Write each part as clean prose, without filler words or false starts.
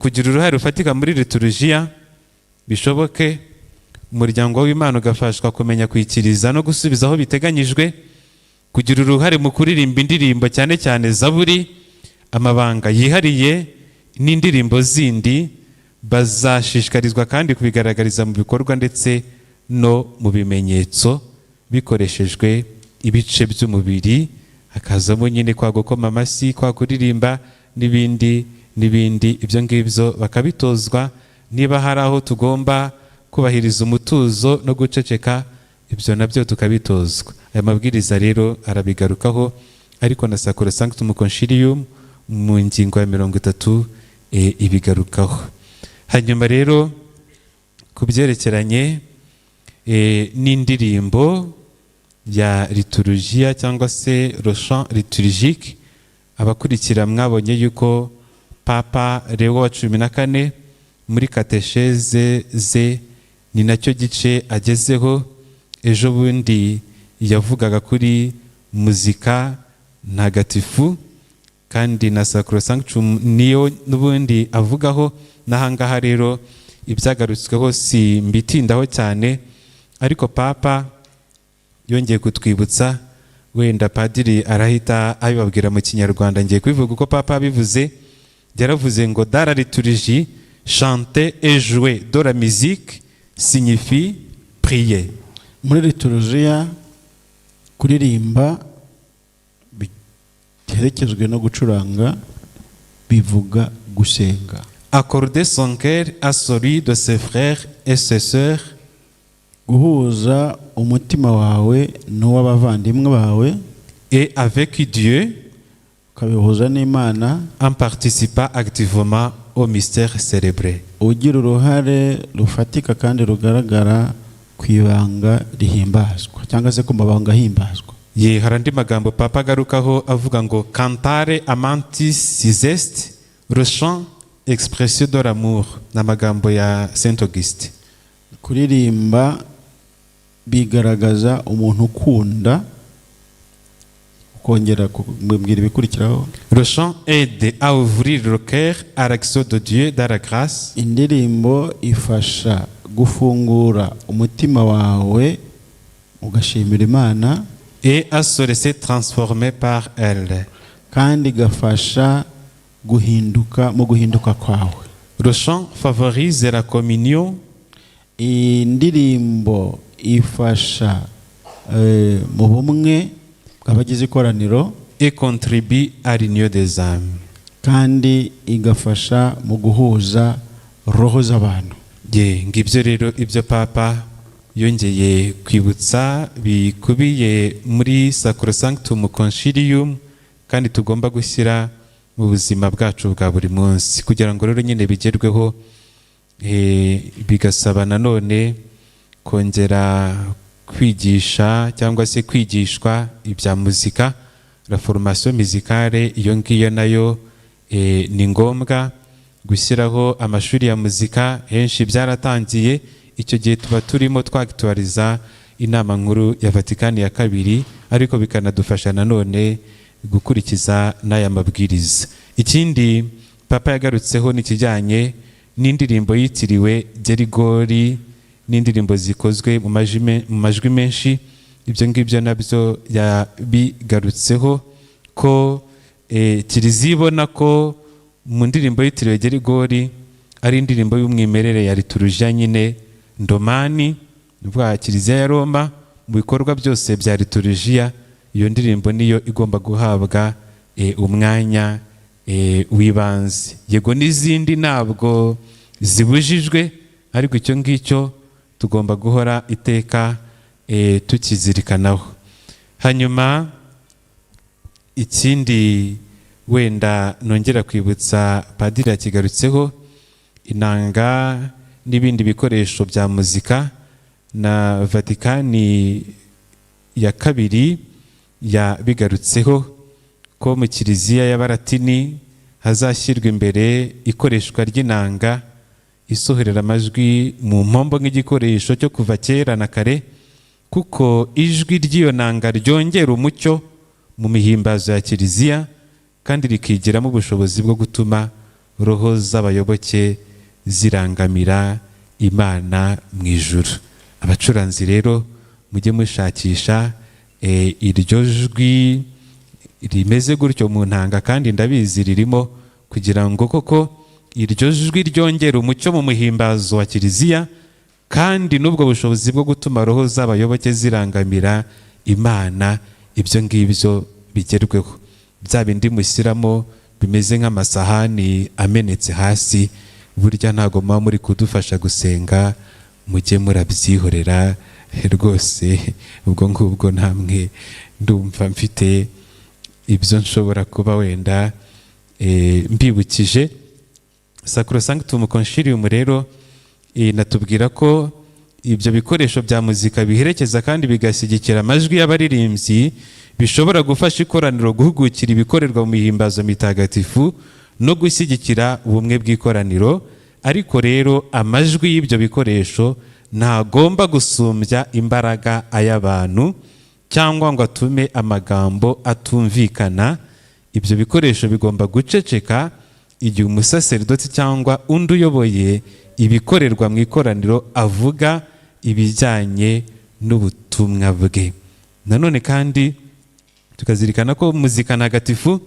kugira uruhare rufatika muri liturujia bishoboke umuryango w'Imana ugafashwa kumenya kwikiriza no gusubiza aho biteganyijwe, kugira uruhare mu kuririmba indirimbo cyane cyane zaburi, amabanga yihariye n'indirimbo zindi, bazashishikarizwa kandi kubigaragariza mu bikorwa ndetse no mu bimenyetso bikoreshejwe ibice by'umubiri, hakazamo nyine kwa gukoma amashyi, kwa kuririmba n'ibindi. Ibyo ngibyo bakabitozwa. Niba hari aho tugomba kubahiriza umutuzo no guceceka, ibyo nabyo tukabitozwa. Aya mabwiriza rero arabigarukaho, ariko na Sacrosanctum Concilium mu ngingo ya 30 ibigarukaho. Hanyuma rero ku byerekeranye n'indirimbo ya liturujia cyangwa se le chant liturgique, abakurikira mwabonye yuko Papa Leo wa 14 muri katesheze ze ni nacyo gice agezeho. Ejo bundi yavugaga kuri muzika ntagatifu, kandi na Sacrosanctum niyo n'ubundi avugaho. Nahangaha rero ibyagarutsweho si mbitindaho cyane, ariko Papa yongeye kutwibutsa, wenda padiri arahita abibabwira mu Kinyarwanda, ngiye kubivuga uko Papa abivuze. Yaravuze ngo dans la liturgie, chanter et jouer de la musique signifie prier. Muri liturujia kuririmba biterekezwe no gucuranga bivuga gusenga. Accorder son cœur à celui de ses frères et ses sœurs, guhuza umutima wawe n'uw'abavandimwe bawe, et avec Dieu, ukabihuza n'Imana, en participant activement au mystère célébré. ugira uruhare rufatika kandi rugaragara ku ibanga rihimbazwa cyangwa se ku mabanga ahimbazwa. Hari andi magambo Papa agarukaho avuga ngo cantare amantis si est, le chant expression de l'amour, n'amagambo ya Saint Auguste. Kuririmba bigaragaza umuntu ukunda. Kongera kubwira ibikurikiraho. Le chant aide à ouvrir le cœur à l'action de Dieu dans la grâce. Indirimbo ifasha gufungura umutima wawe ugashimira Imana, et à se laisser transformer par elle. kandi igafasha guhinduka mu guhinduka kwawe. Le chant favorise la communion. Indirimbo ifasha mu bumwe bw'abagize ikoraniro, et contribue à l'union des âmes. kandi igafasha mu guhuza roho z'abantu. Ngibyo rero ibyo Papa yongeye kwibutsa bikubiye muri Sacrosanctum Concilium, kandi tugomba gushyira mu buzima bwacu bwa buri munsi, kugira ngo rero nyine bigerweho. Bigasaba nanone kongera kwigisha cyangwa se kwigishwa ibya muzika, la formation musicale. Iyo ngiyo nayo ni ngombwa gushyiraho amashuri ya muzika. Henshi byaratangiye, icyo gihe tuba turimo twaktualiza inama nkuru ya Vatikani ya kabiri, ariko bikanadufasha nanone gukurikiza n'aya mabwiriza. Ikindi Papa yagarutseho n'ikijyanye n'indirimbo yitiriwe Gerigori, n'indirimbo zikozwe mu majwi menshi. Ibyo ngibyo nabyo yabigarutseho ko Kiliziya ibona ko mu ndirimbo yitiriwe Gerigori ari indirimbo y'umwimerere ya liturujia nyine ndomani, bwa Kiliziya ya Roma. Mu bikorwa byose bya liturujia, iyo ndirimbo niyo igomba guhabwa umwanya w'ibanze. Yego n'izindi ntabwo zibujijwe, ariko icyo ngicyo tugomba guhora iteka tukizirikanaho. Hanyuma ikindi wenda nongera kwibutsa padiri yakigarutseho, inanga n'ibindi bikoresho bya muzika, na Vatikani ya kabiri yabigarutseho ko mu Kiliziya y'Abalatini hazashyirwa imbere ikoreshwa ry'inanga isohorera amajwi mu mpombo nk'igikoresho cyo kuva kera na kare, kuko ijwi ry'iyo nanga ryongera umucyo mu mihimbazo ya Kiliziya, kandi rikigiramo ubushobozi bwo gutuma roho z'abayoboke zirangamira Imana mu ijuru. Abacuranzi rero mujye mushakisha iryo jwi rimeze gutyo mu ntanga, kandi ndabizi ririmo, kugira ngo koko iryo jwi ryongera umucyo mu muhimbazo wa kiliziya, kandi n'ubwo bushobozi bwo gutuma roho z'abayoboke zirangamira Imana, ibyo ngibyo bigerweho. Bya bindi mushyiramo bimeze nk'amasahani amenetse hasi, burya ntago muba muri kudufasha gusenga, mujye murabyihorera rwose. Ubwo ngubwo namwe ndumva mfite ibyo nshobora kuba wenda mbibukije. Sacrosanctum Concilium rero natubwira ko ibyo bikoresho bya muzika biherekeza kandi bigashyigikira amajwi y'abaririmbyi bishobora gufasha ikoraniro guhugukira ibikorerwa mu mihimbazo mitagatifu no gushyigikira ubumwe bw'ikoraniro. Ariko rero amajwi y'ibyo bikoresho ntagomba gusumbya imbaraga ay'abantu cyangwa ngo atume amagambo atumvikana. Ibyo bikoresho bigomba guceceka igihe umusaseridoti cyangwa undi uyoboye ibikorerwa mu ikoraniro avuga ibijyanye n'ubutumwa bwe. Nanone kandi tukazirikana ko muzika ntagatifu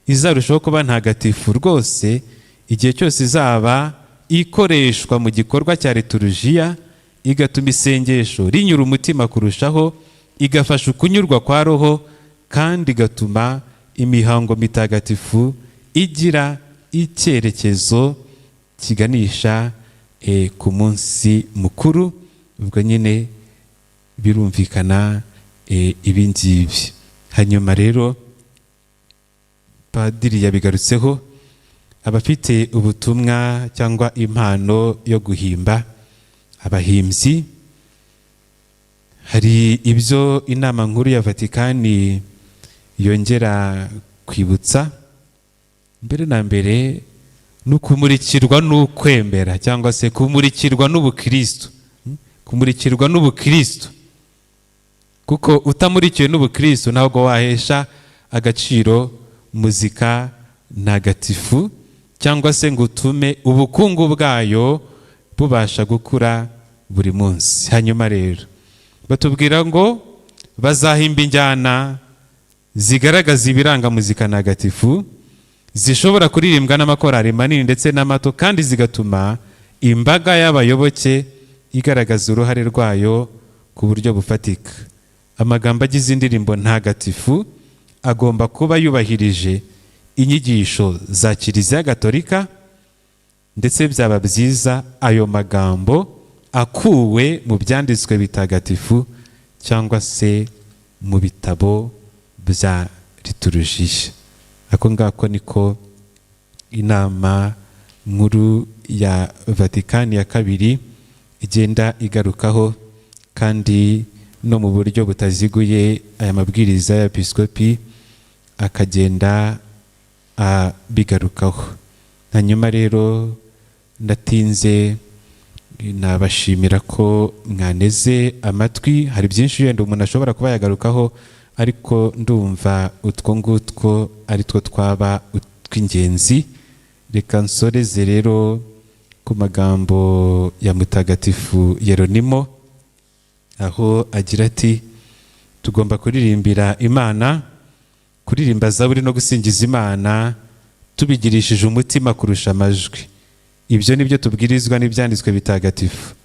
izarushaho kuba ntagatifu rwose igihe cyose izaba ikoreshwa mu gikorwa cya liturujia, igatuma isengesho rinyura umutima kurushaho, igafasha ukunyurwa kwa roho, kandi igatuma imihango mitagatifu igira icyerekezo kiganisha ku munsi mukuru. Ubwo nyine birumvikana ibi ngibi. Hanyuma rero padiri yabigarutseho, abafite ubutumwa cyangwa impano yo guhimba, abahimbyi, hari ibyo inama nkuru ya Vatikani yongera kwibutsa. Mbere na mbere no kumurikirwa n'ukwemera, cyangwa se kumurikirwa n'ubukristo. Kumurikirwa n'ubukristo, kuko utamurikiwe n'ubukristo ntabwo wahesha agaciro muzika ntagatifu, cyangwa se ngo utume ubukungu bwayo bubasha gukura buri munsi. Hanyuma rero batubwira ngo bazahimba injyana zigaragaza ibiranga muzika ntagatifu, zishobora kuririmbwa n'amakorari manini ndetse n'amato, kandi zigatuma imbaga y'abayoboke igaragaza uruhare rwayo ku buryo bufatika. Amagambo agize indirimbo ntagatifu agomba kuba yubahirije inyigisho za Kiliziya Gatolika, ndetse byaba byiza ayo magambo akuwe mu byanditswe bitagatifu cyangwa se mu bitabo bya liturujia. Ako ngako niko inama nkuru ya Vatikani ya kabiri igenda igarukaho, kandi no mu buryo butaziguye aya mabwiriza ya episkopi akagenda bigarukaho. Hanyuma rero ndatinze, nabashimira ko mwaneze amatwi. Hari byinshi yenda umuntu ashobora kuba yagarukaho, ariko ndumva utwo ngutwo ari two twaba utw'ingenzi. Reka nsoreze rero ku magambo ya Mutagatifu Yeronimo, aho agira ati tugomba kuririmbira Imana, kuririmba zaburi no gusingiza Imana tubigirishije umutima kurusha amajwi. Ibyo nibyo tubwirizwa n'ibyanditswe bitagatifu.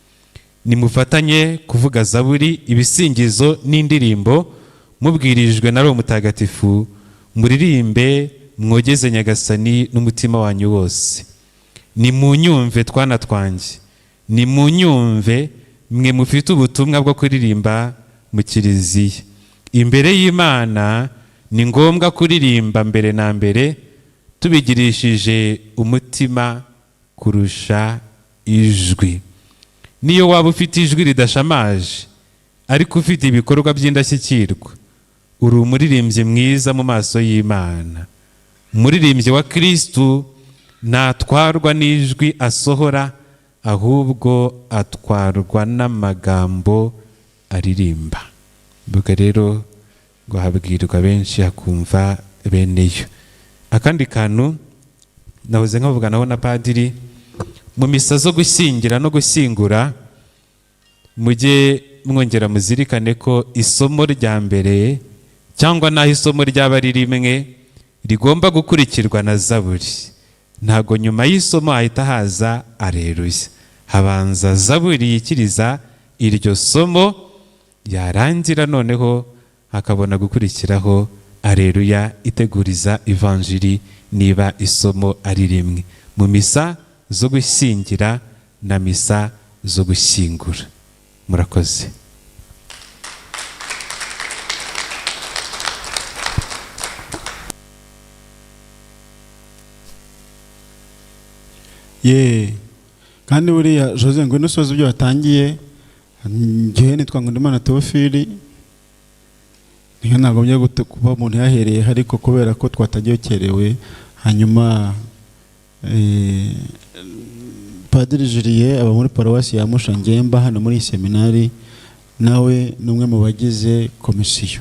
Nimufatanye kuvuga zaburi, ibisingizo n'indirimbo mubwirijwe na Roho Mutagatifu, muririmbe mwogeze Nyagasani n'umutima wanyu wose. Nimunyumve twana twanjye, nimunyumve mwe mufite ubutumwa bwo kuririmba mu Kiliziya. Imbere y'Imana ni ngombwa kuririmba mbere na mbere tubigirishije umutima kurusha ijwi. Niyo waba ufite ijwi ridashamaje ariko ufite ibikorwa by'indashyikirwa, uri umuririmbyi mwiza mu maso y'Imana. Umuririmbyi wa Kristu ntatwarwa n'ijwi asohora, ahubwo atwarwa n'amagambo aririmba. Ubwo rero ngo habwirwa benshi hakumva beneyo. Akandi kantu nahoze nkavuganaho na padiri mu misa zo gushyingira no gushyingura, mujye mwongera muzirikane ko isomo rya mbere cyangwa naho isomo ryaba ari rimwe rigomba gukurikirwa na zaburi. Ntago nyuma y'isomo hahita haza areruya, habanza zaburi yikiriza iryo somo, yarangira noneho hakabona gukurikiraho areruya iteguriza ivanjiri niba isomo ari rimwe, mu misa zo gushyingira na misa zo gushyingura. Murakoze. kandi buriya Jose ngo nusoza ibyo watangiye, njyewe nitwa Nkundimana Theophile, niyo nagombye kuba umuntu yahereye ariko kubera ko twatagekerewe, hanyuma Padiri Julien aba muri paruwasi ya Mushangemba hano muri seminari, nawe ni umwe mu bagize komisiyo.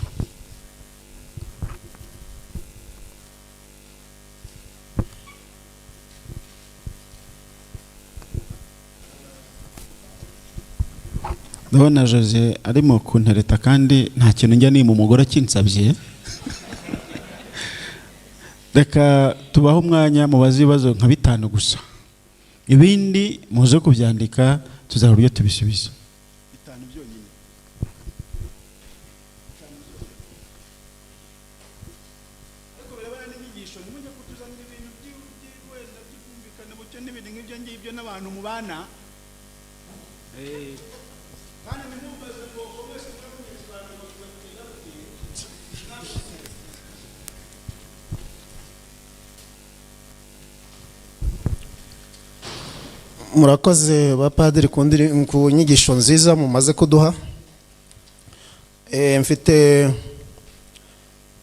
Ndabona Jose arimo kuntereta kandi nta kintu njya ni mu mugore akinsabye. Reka tubaho umwanya mubaze ibibazo nka 5 gusa, ibindi muze kubyandika tuzahora ibyo tubisubiza. 5 byonyine. Ariko birabana n'inyigisho nimujya kutuzanira ibintu by'wenda by'kumvikana bucyo n'ibindi nk'ibyo ngibyo n'abantu mubana. Murakoze bapadiri ku nyigisho nziza mumaze kuduha. Mfite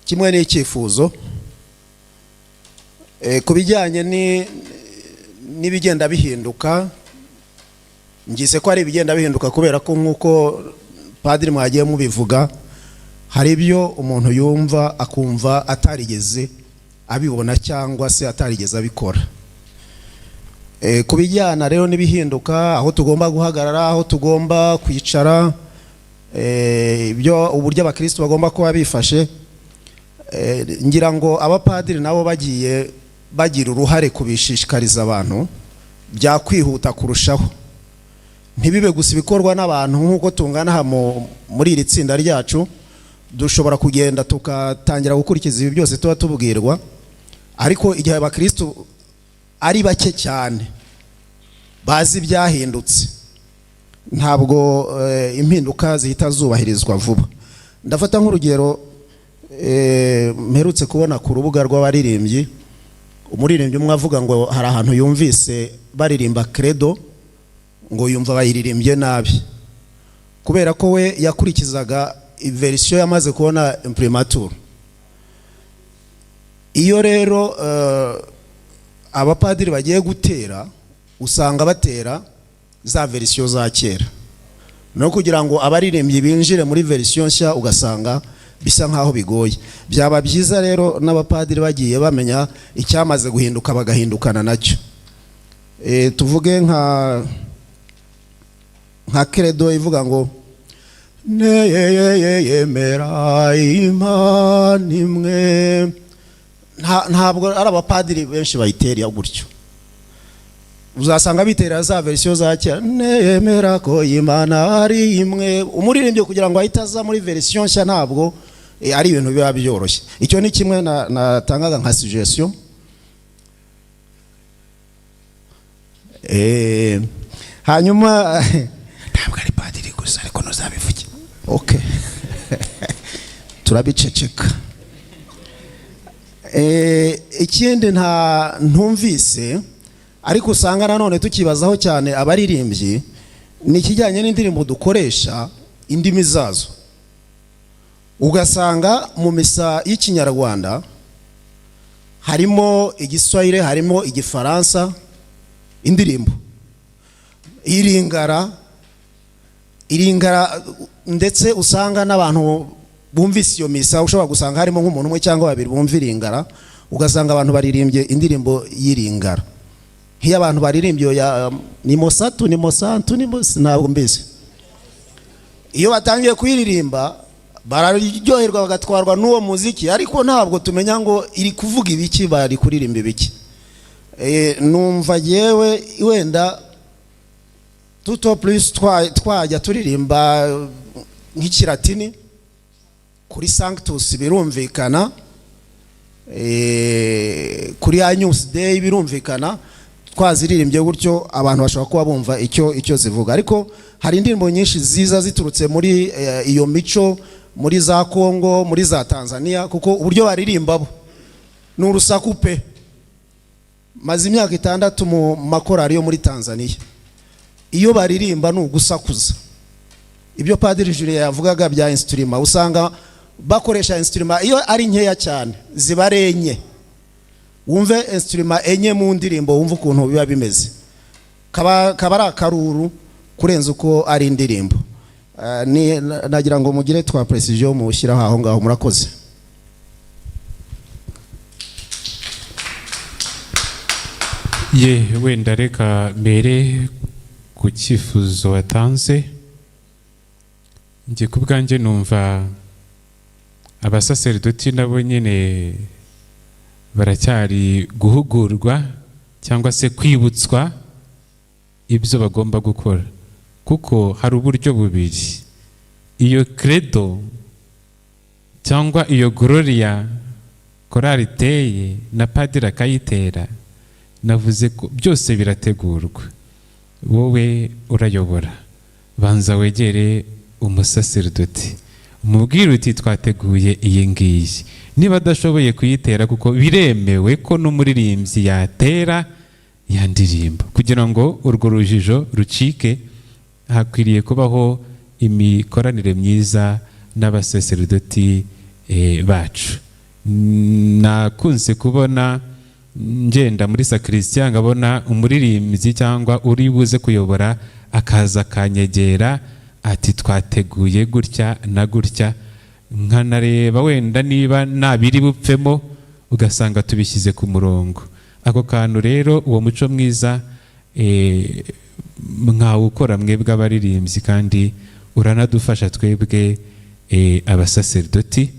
kimwe n'icyifuzo ku bijyanye n'ibigenda bihinduka. Ngise ko ari ibigenda bihinduka kubera ko nk'uko padiri mwagiye mubivuga, hari ibyo umuntu yumva akumva atarigeze abibona cyangwa se atarigeze abikora. Ku bijyana rero n'ibihinduka, aho tugomba guhagarara, aho tugomba kwicara, ibyo uburyo abakristo bagomba kuba bifashe, ngira ngo abapadiri nabo bagiye bagira uruhare kubishishikariza abantu byakwihuta kurushaho. Ntibibe gusa ibikorwa n'abantu nk'uko tungana muri iri tsinda ryacu, dushobora kugenda tukatangira gukurikiza ibi byose tuba tubwirwa, ariko igihe abakristo ari bake cyane bazi byahindutse, ntabwo impinduka zihita zubahirizwa vuba. Ndafata nk'urugero mperutse kubona ku rubuga rw'abaririmbyi, umuririmbyi umwe avuga ngo hari ahantu yumvise baririmba credo ngo yumva bayiririmbye nabi, kubera ko we yakurikizaga verisiyo yamaze kubona imprimatur. Iyo rero abapadiri bagiye gutera, usanga batera za verisiyo za kera, no kugira ngo abaririmbyi binjire muri verisiyo nshya ugasanga bisa nkaho bigoye. Byaba byiza rero n'abapadiri bagiye bamenya icyamaze guhinduka bagahindukana nacyo. Tuvuge nka credo ivuga ngo neyeyeyemera Imana imwe. Ntabwo ari abapadiri benshi bayitera gutyo, uzasanga bitera za verisiyo za kera, neyemera ko Imana ari imwe. Umuririmbyi kugira ngo ahite aza muri verisiyo nshya ntabwo ari ibintu biba byoroshye. Icyo ni kimwe natangaga nka suggestion. Hanyuma ntabwo ari padiri gusa ariko nuzabivuge. Okay. Turabiceceka. Ikindi ntumvise ariko usanga nanone tukibazaho cyane abaririmbyi, ni ikijyanye n'indirimbo dukoresha indimi zazo. Ugasanga mu misa y'Ikinyarwanda harimo Igiswahili, harimo Igifaransa, indirimbo iringara ndetse usanga n'abantu bumvise iyo misa ushobora gusanga harimo nk'umuntu umwe cyangwa babiri bumva iringara, ugasanga abantu baririmbye indirimbo y'iringara, nk'iyo abantu baririmbye ya ni mosatu ni mosantu ni ntabwo mbese, iyo batangiye kuyiririmba bararyoherwa bagatwarwa n'uwo muziki, ariko ntabwo tumenya ngo iri kuvuga ibiki, bari kuririmba ibiki. Numva yewe wenda tuto plus twajya turirimba nk'ikiratini kuri Sanctus birumvikana, kuri Agnus Dei birumvikana, twaziririmbye gutyo abantu bashobora kuba bumva icyo zivuga. Ariko hari indirimbo nyinshi ziza ziturutse muri iyo mico, muri za Kongo, muri za Tanzania, kuko uburyo baririmba bo ni urusaku pe. Maze imyaka 6 mu makorari yo muri Tanzania, iyo baririmba ni ugusakuza. Ibyo Padiri Julien yavugaga bya instrument, usanga bakoresha instrument iyo ari nkeya cyane zibarenye. Wumve instrument enye mu ndirimbo, wumve ukuntu biba bimeze, kaba ari akaruru kurenza uko ari indirimbo. Nagira ngo mugire twa precision mu ushyiraho aho ngaho. Murakoze. Wenda reka mbere ku cyifuzo watanze, njye ku bwanjye numva abasaserdoti nabo nyine baracyari guhugurwa cyangwa se kwibutswa ibyo bagomba gukora, kuko hari uburyo bubiri. Iyo credo cyangwa iyo gloria korali iteye na padiri akayitera, navuze ko byose birategurwa. Wowe urayobora, banza wegere umusaserdoti umubwire uti twateguye iyi ngiyi, niba adashoboye kuyitera, kuko biremewe ko n'umuririmbyi yatera ya ndirimbo, kugira ngo urwo rujijo rucike. Hakwiriye kubaho imikoranire myiza n'abasaserdoti bacu. Nakunze kubona ngenda muri sakristiya ngabona umuririmbyi cyangwa uri buze kuyobora akaza kanyegera ati twateguye gutya na gutya, nkanareba wenda niba nabiri bupfemo, ugasanga tubishyize ku murongo. Ako kantu rero, uwo muco mwiza mwawukora mwebwe abaririmbyi, kandi uranadufasha twebwe abasaserdoti.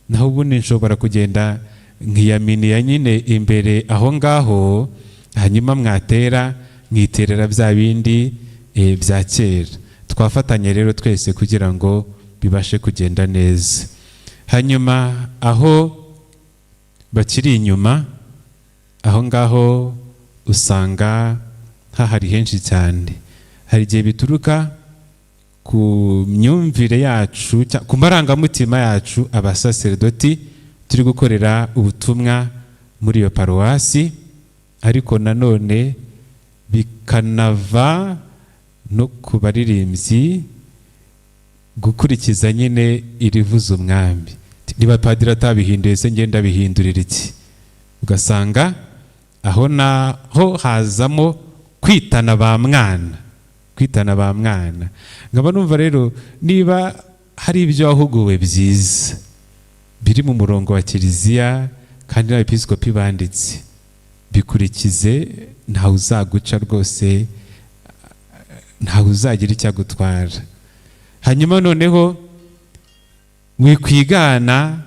Naho ubundi nshobora kugenda nkiyaminiya nyine imbere aho ngaho, hanyuma mwatera mwiterera bya bindi bya kera. Twafatanye rero twese kugira ngo bibashe kugenda neza. Hanyuma aho bakiri inyuma, aho ngaho usanga hahari henshi cyane. Hari igihe bituruka ku myumvire yacu, ku marangamutima yacu abasaserdoti turi gukorera ubutumwa muri iyo paruwasi, ariko nanone bikanava no ku baririmbyi gukurikiza nyine irivuza umwami. Niba padiri atabihinduye, se ngenda bihindurira iki? Ugasanga aho naho hazamo kwitana ba mwana. Ngaba numva rero niba hari ibyo wahuguwe byiza biri mu murongo wa kiliziya kandi n'abepiskopi banditse, bikurikize, ntawe uzaguca rwose, ntawe uzagira icyo agutwara. Hanyuma noneho wikwigana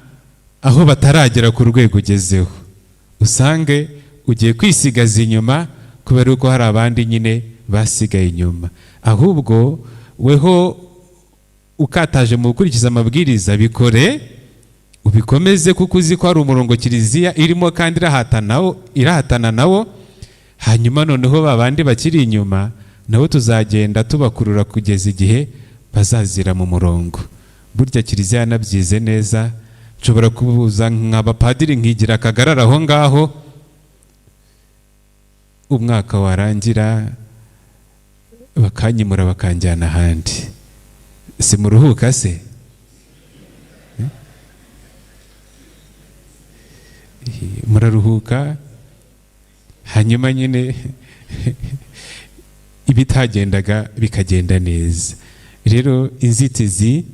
aho bataragera ku rwego ugezeho, usange ugiye kwisigaza inyuma kubera uko hari abandi nyine basigaye inyuma. Ahubwo weho ukataje mu gukurikiza amabwiriza, bikore ubikomeze, kuko uzi ko hari umurongo kiliziya irimo kandi irahatana nawo. Hanyuma noneho babandi bakiri inyuma nabo tuzagenda tubakurura kugeza igihe bazazira mu murongo. Burya kiliziya yanabyize neza. Nshobora kubuza nk'abapadiri nkigira akagarara aho ngaho, umwaka warangira bakanyimura bakanjyana ahandi. Si muruhuka se? Muraruhuka, hanyuma nyine ibitagendaga bikagenda neza. Rero inzitizi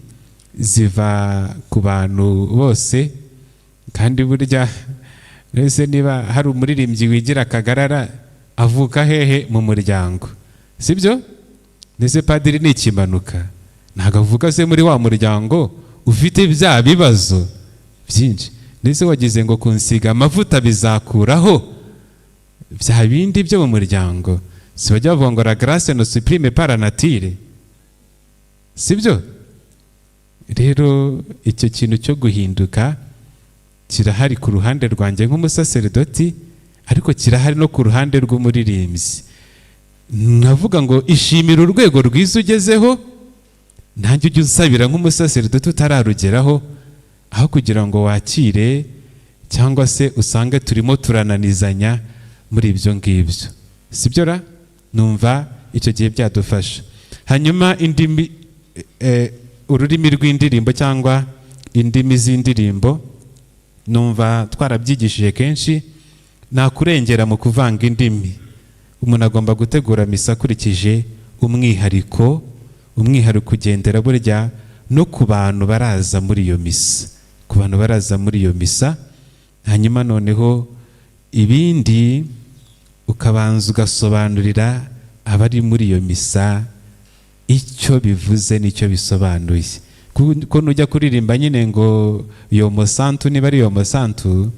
ziva ku bantu bose, kandi burya ese niba hari umuririmbyi wigira akagarara avuka hehe mu muryango, sibyo? Ndetse padiri ni ikimanuka, ntabwo avuga se muri wa muryango ufite bya bibazo byinshi. Ndetse wagize ngo kunsiga amavuta bizakuraho bya bindi byo mu muryango? Si bajya bavuga ngo la grâce ne supprime pas la nature, sibyo? Rero icyo kintu cyo guhinduka kirahari ku ruhande rwanjye nk'umusaserdoti, ariko kirahari no ku ruhande rw'umuririmbyi. Navuga ngo ishimira urwego rwiza ugezeho, nanjye ujye usabira nk'umusaserdoti utararugeraho, aho kugira ngo wakire cyangwa se usange turimo turananizanya muri ibyo ngibyo, sibyo ra? Numva icyo gihe byadufasha. Hanyuma indimi, ururimi rw'indirimbo cyangwa indimi z'indirimbo, numva twarabyigishije kenshi. Nakurengera mu kuvanga indimi. Umuntu agomba gutegura misa akurikije umwihariko ugendera burya no ku bantu baraza muri iyo misa, hanyuma noneho ibindi ukabanza ugasobanurira abari muri iyo misa icyo bivuze n'icyo bisobanuye. Ko nujya kuririmba nyine ngo yomo santu, niba ari yomo santu,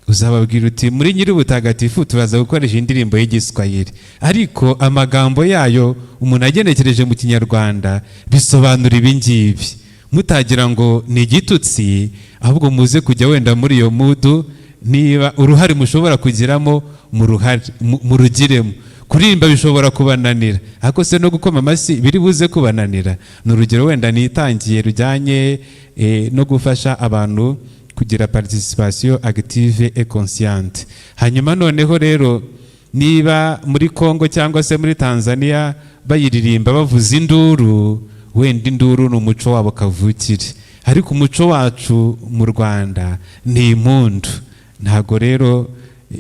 uzababwira uti muri nyir'ubutagatifu turaza gukoresha indirimbo y'Igiswahili, ariko amagambo yayo umuntu agenekereje mu Kinyarwanda bisobanura ibi ngibi. Mutagira ngo ni igitutsi, ahubwo muze kujya wenda muri iyo mudu, niba uruhare mushobora kugiramo murugiremo. Kuririmba bishobora kubananira, ariko se no gukoma amashyi biri buze kubananira. Ni urugero wenda nitangiye rujyanye no gufasha abantu kugira participation active et consciente. Hanyuma noneho rero niba muri Kongo cyangwa se muri Tanzania bayiririmba bavuza induru, wenda induru ni umuco wabo kavukire, ariko umuco wacu mu Rwanda ni impundu. Ntago rero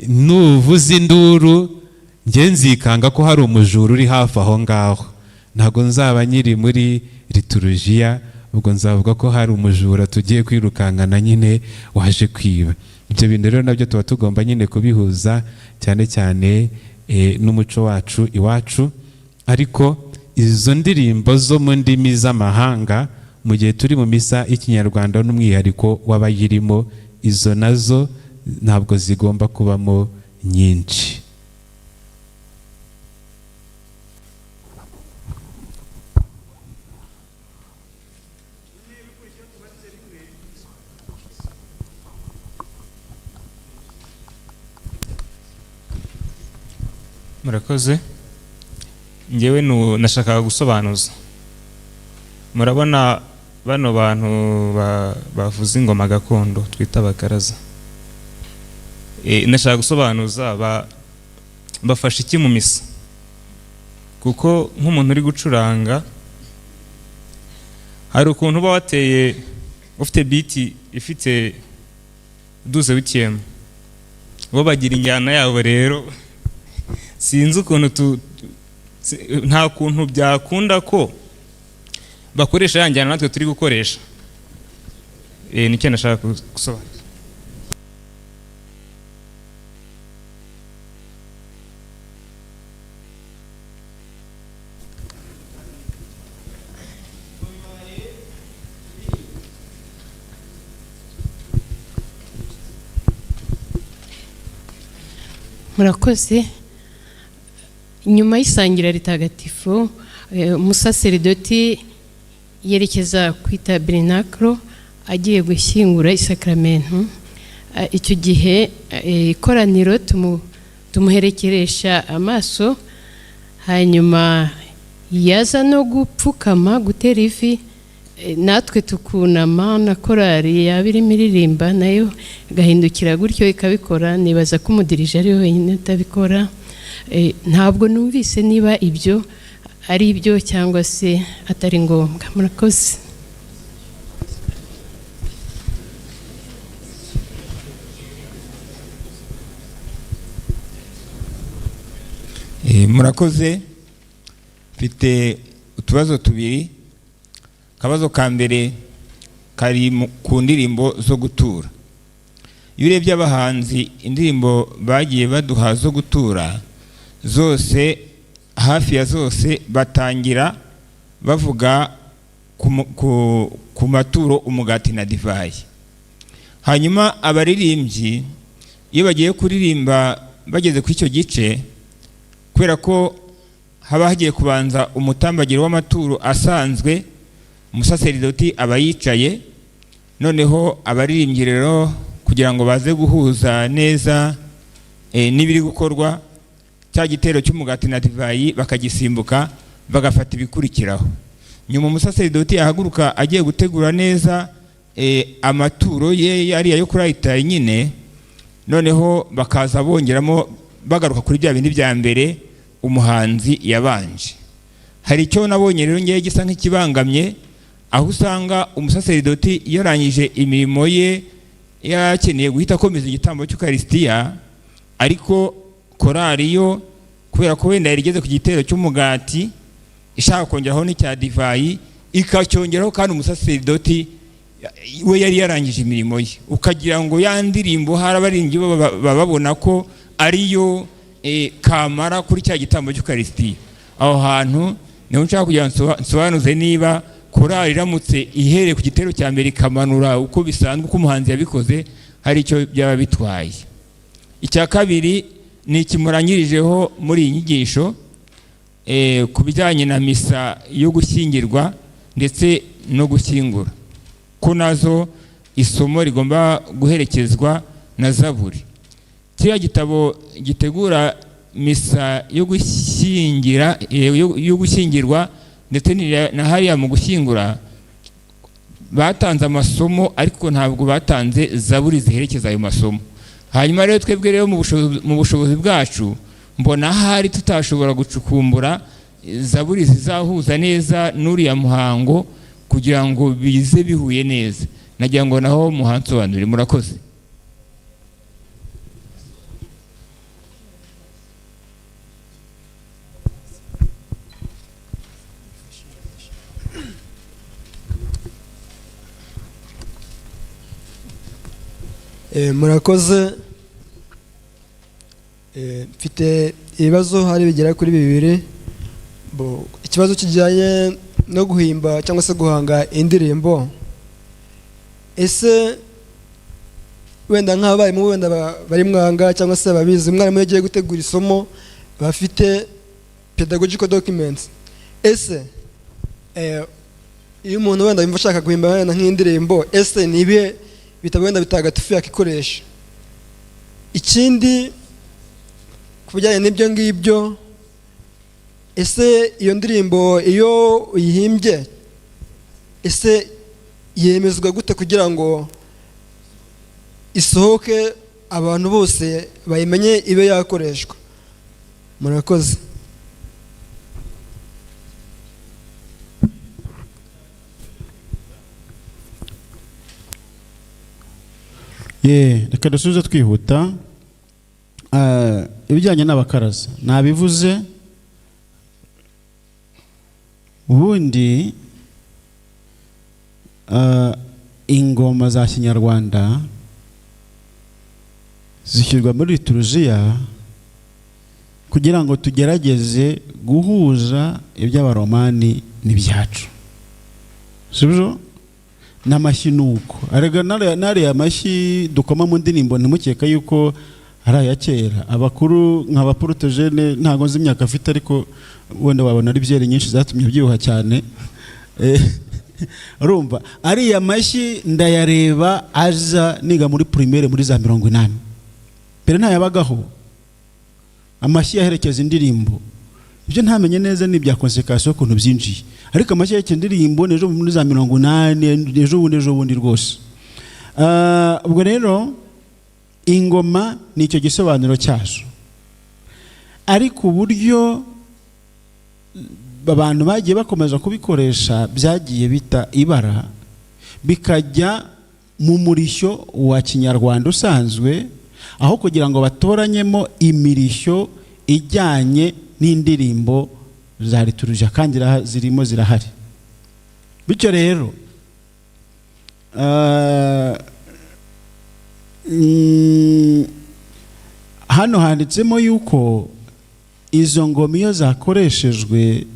nuvuza induru njye nzikanga ko hari umujura uri hafi aho ngaho, ntago nzaba nyiri muri liturujia, ubwo nzavuga ko hari umujura tugiye kwirukankana nyine waje kwiba. Ibyo bintu rero nabyo tuba tugomba nyine kubihuza cyane cyane n'umuco wacu iwacu. Ariko izo ndirimbo zo mu ndimi z'amahanga mu gihe turi mu misa y'Ikinyarwanda n'umwihariko w'abayirimo, izo nazo ntabwo zigomba kubamo nyinshi. Murakoze. Ngewe nashakaga gusobanuza. Murabona bano bantu bavuza ingoma gakondo twita abakaraza. Nashaka gusobanuza bafasha iki mu misa? Kuko nk'umuntu uri gucuranga hari ukuntu uba wateye ufite biti ifite 12/8, bo bagira injyana yabo rero sinzi ukuntu nta kuntu byakunda ko bakoresha yanjyana natwe turi gukoresha. Nicyo nashaka gusobanura. Murakoze. Nyuma y'isangira ritagatifu umusaserdoti yerekeza ku tabernacle agiye gushyingura isakramento. Icyo gihe ikoraniro tumuherekeresha amaso, hanyuma yaza no gupfukama gutera ivi, natwe tukunama na korari yabirimo iririmba nayo gahindukira gutyo ikabikora. Nibaza ko umudirije ari wenyine utabikora. Ntabwo numvise niba ibyo ari ibyo cyangwa se atari ngombwa. Murakoze. Murakoze. Mfite utubazo tubiri. Akabazo ka mbere kari ku ndirimbo zo gutura. iyo urebye abahanzi indirimbo bagiye baduha zo gutura zose, hafi ya zose batangira bavuga ku maturo, umugati na divayi. Hanyuma abaririmbyi iyo bagiye kuririmba bageze ku icyo gice, kubera ko haba hagiye kubanza umutambagiro w'amaturo asanzwe, umusaseridoti aba yicaye, noneho abaririmbyi rero kugira ngo baze guhuza neza n'ibiri gukorwa, cya gitero cy'umugati na divayi bakagisimbuka bagafata ibikurikiraho. Nyuma umusaseridoti ahaguruka agiye gutegura neza amaturo ye ariya yo kuri altari nyine, noneho bakaza bongeramo bagaruka kuri bya bindi bya mbere umuhanzi yabanje. Hari icyo nabonye rero ngiye gisa nk'ikibangamye, aho usanga umusaseridoti yarangije imirimo ye yakeneye guhita akomeza igitambo cy'Ukarisitiya, ariko korari yo kubera ko wenda yarigeze ku gitero cy'umugati ishaka kongeraho n'icya divayi ikacyongeraho, kandi umusaseridoti we yari yarangije imirimo ye, ukagira ngo ya ndirimbo hari abaririmbyi babona ko ariyo kamara kuri cya gitambo cy'Ukarisitiya. Aho hantu niho nshaka kugira ngo nsobanuze niba korari iramutse ihereye ku gitero cya mbere ikamanura uko bisanzwe uko umuhanzi yabikoze, hari icyo byaba bitwaye. Icya kabiri ni ikimurangirijeho muri iyi nyigisho ku bijyanye na misa yo gushyingirwa ndetse no gushyingura, ko nazo isomo rigomba guherekezwa na zaburi. Kiriya gitabo gitegura misa yo gushyingirwa ndetse na hariya mu gushyingura batanze amasomo, ariko ntabwo batanze zaburi ziherekeza ayo masomo. Hanyuma rero twebwe rero mu bushobozi bwacu mbona ahari tutashobora gucukumbura zaburi zizahuza neza n'uriya muhango kugira ngo bize bihuye neza. Nagira ngo naho muhansobanurire. Murakoze. Murakoze. Mfite ibibazo hari bigera kuri 2. Ikibazo kijyanye no guhimba cyangwa se guhanga indirimbo, ese wenda nk'abarimu wenda bari mwanga cyangwa se ababizi, umwarimu yagiye gutegura isomo bafite pedagogical documents, ese iyo umuntu wenda yumva ashaka guhimba wenda nk'indirimbo, ese nibihe bitabo wenda bitagatifu yakikoresha? Ikindi kubijyanye n'ibyo ngibyo, ese iyo ndirimbo iyo uyihimbye, ese yemezwa gute kugira ngo isohoke abantu bose bayimenye ibe yakoreshwa? Murakoze. Reka dusubize twihuta. Ibijyanye n'abakaraza nabivuze, ubundi ingoma za Kinyarwanda zishyirwa muri liturujia kugira ngo tugerageze guhuza iby'abaromani n'ibyacu, sibyo? N'amashyi nuko arega nari amashyi dukoma mu ndirimbo ntimukeka yuko ari aya kera. Abakuru nk'abaporotogene ntago nzi imyaka afite, ariko wenda wabona ari byeri nyinshi zatumye byibuha cyane. Urumva ari amashyi ndayareba aza niga muri primaire muri za 80, mbere ntayabagaho amashyi yaherekeza indirimbo. Ibyo ntamenye neza ni bya konsekansiyo ukuntu byinjiye, ariko amashyi yaherekeza indirimbo nejo muri za 80, ejo bundi rwose. Ubwo rero ingoma ni icyo gisobanuro cyazo, ariko uburyo abantu bagiye bakomeza kubikoresha byagiye bita ibara, bikajya mu murishyo wa Kinyarwanda usanzwe, aho kugira ngo batoranyemo imirishyo ijyanye n'indirimbo za liturujia kandi zirimo zirahari. Bityo rero hano handitsemo yuko izo ngoma iyo zakoreshejwe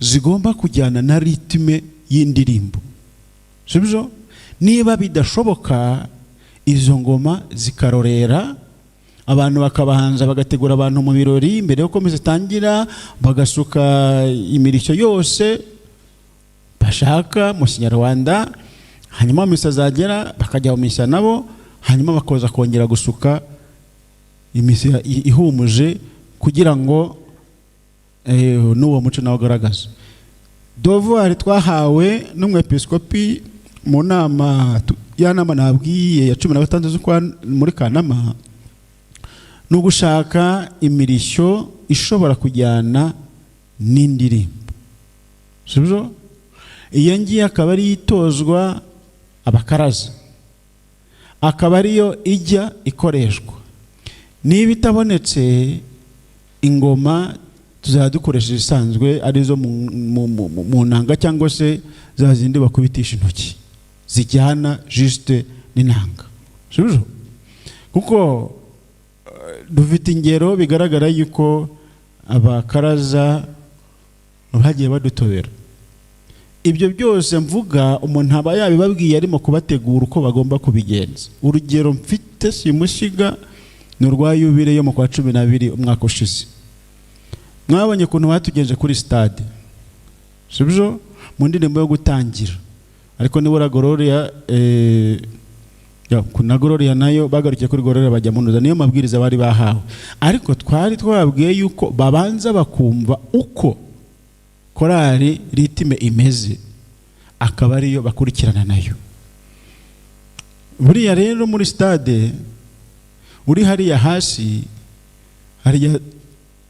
zigomba kujyana na ritime y'indirimbo, sibyo? Niba bidashoboka izo ngoma zikarorera, abantu bakabahanza, bagategura abantu mu birori mbere yuko misa itangira, bagasuka imirishyo yose bashaka mu Kinyarwanda, hanyuma misa zagera bakajya mu misa nabo, hanyuma bakoza kongera gusuka imisa ihumuje kugira ngo n'uwo muco nawe ugaragaza. Devoir twahawe n'umwepiskopi mu nama nabwiye ya 16 muri Kanama, ni ugushaka imirishyo ishobora kujyana n'indirimbo, sibyo? Iyo ngiye akaba ari itozwa abakaraza, akaba ariyo ijya ikoreshwa. Niba itabonetse, ingoma tuzajya dukoresha izisanzwe arizo mu nanga cyangwa se za zindi bakubitisha intoki zijyana juste n'inanga, sibyo? Kuko dufite ingero bigaragara yuko abakaraza bagiye badutobera. Ibyo byose mvuga umuntu aba yabibabwiye arimo kubategura uko bagomba kubigenza. Urugero mfite simusiga ni urwa yubile yo mu kwa 12 umwaka ushize. Mwabonye ukuntu batugenje kuri stade, sibyo? Mu ndirimbo yo gutangira, ariko nibura Gloria kuna Gloria nayo bagarukiye kuri Gloria bajya munuza, niyo mabwiriza bari bahawe. Ariko twari twabwiye yuko babanza bakumva uko korali ritime imeze, akaba ariyo bakurikirana nayo. Buriya rero muri stade uri hariya hasi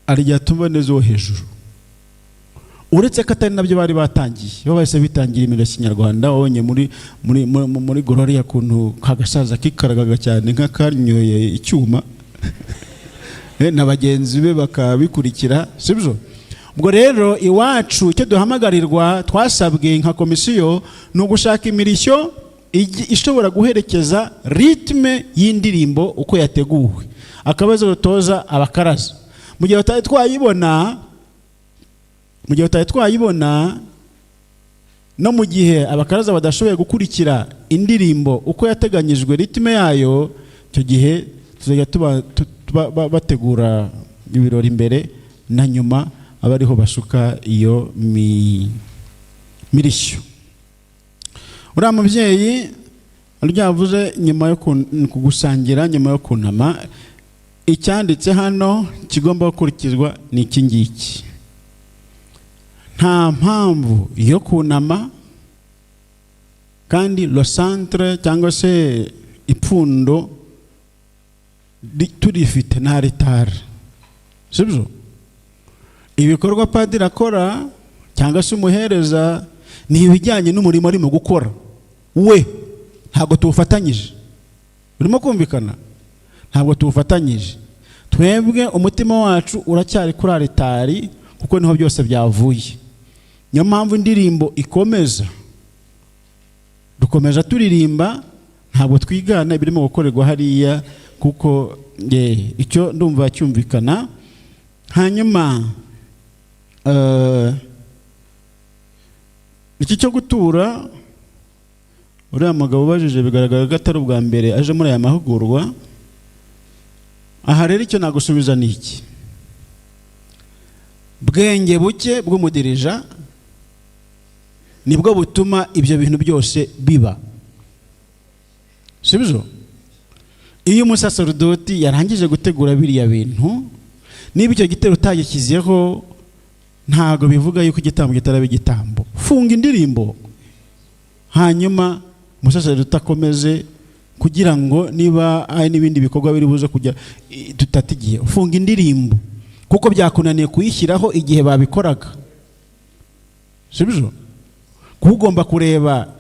hariya tuboneze wo hejuru, uretse ko atari nabyo bari batangiye. Bo bahise bitangira imirishyo Kinyarwanda. Wabonye muri Gloria kuntu kagasaza kikaragaga cyane nk'akanyoye icyuma na bagenzi be bakabikurikira, sibyo? Ubwo rero iwacu icyo duhamagarirwa, twasabwe nka komisiyo, ni ugushaka imirishyo ishobora guherekeza ritme y'indirimbo uko yateguwe, akabazo gutoza abakaraza. Mu gihe tutari twayibona, no mu gihe abakaraza badashoboye gukurikira indirimbo uko yateganyijwe ritme yayo, icyo gihe tuzajya bategura ibirori imbere na nyuma abariho basuka iyo mirishyo. Uriya mubyeyi ryavuze nyuma yo kugusangira, nyuma yo kunama, icyanditse hano kigomba gukurikizwa ni iki ngiki: nta mpamvu yo kunama kandi le centre cyangwa se ipfundo turifite nta ritari, sibyo? Ibikorwa padiri akora cyangwa se umuhereza ni ibijyanye n'umurimo arimo gukora we, ntabwo tuwufatanyije. Urimo kumvikana? Ntabwo tuwufatanyije. Twebwe umutima wacu uracyari kuri aritari, kuko niho byose byavuye. Niyo mpamvu indirimbo ikomeza, dukomeza turirimba, ntabwo twigana ibirimo gukorerwa hariya, kuko icyo ndumva cyumvikana. Hanyuma iki cyo gutura, uriya mugabo ubajije bigaragara ko atari ubwa mbere aje muri aya mahugurwa. Aha rero icyo nagusubiza ni iki: bwenge buke bw'umudirija nibwo butuma ibyo bintu byose biba, sibyo? Iyo umusaserdoti yarangije gutegura biriya bintu, niba icyo gitero utagishyizeho, ntago bivuga yuko igitambo kitarabe igitambo. Funga indirimbo, hanyuma umusaserdoti akomeze, kugira ngo niba ari n'ibindi bikorwa biri buze kujya tutatigiye. Funga indirimbo, kuko byakunaniye kuyishyiraho igihe babikoraga, sibyo? Kuko ugomba kureba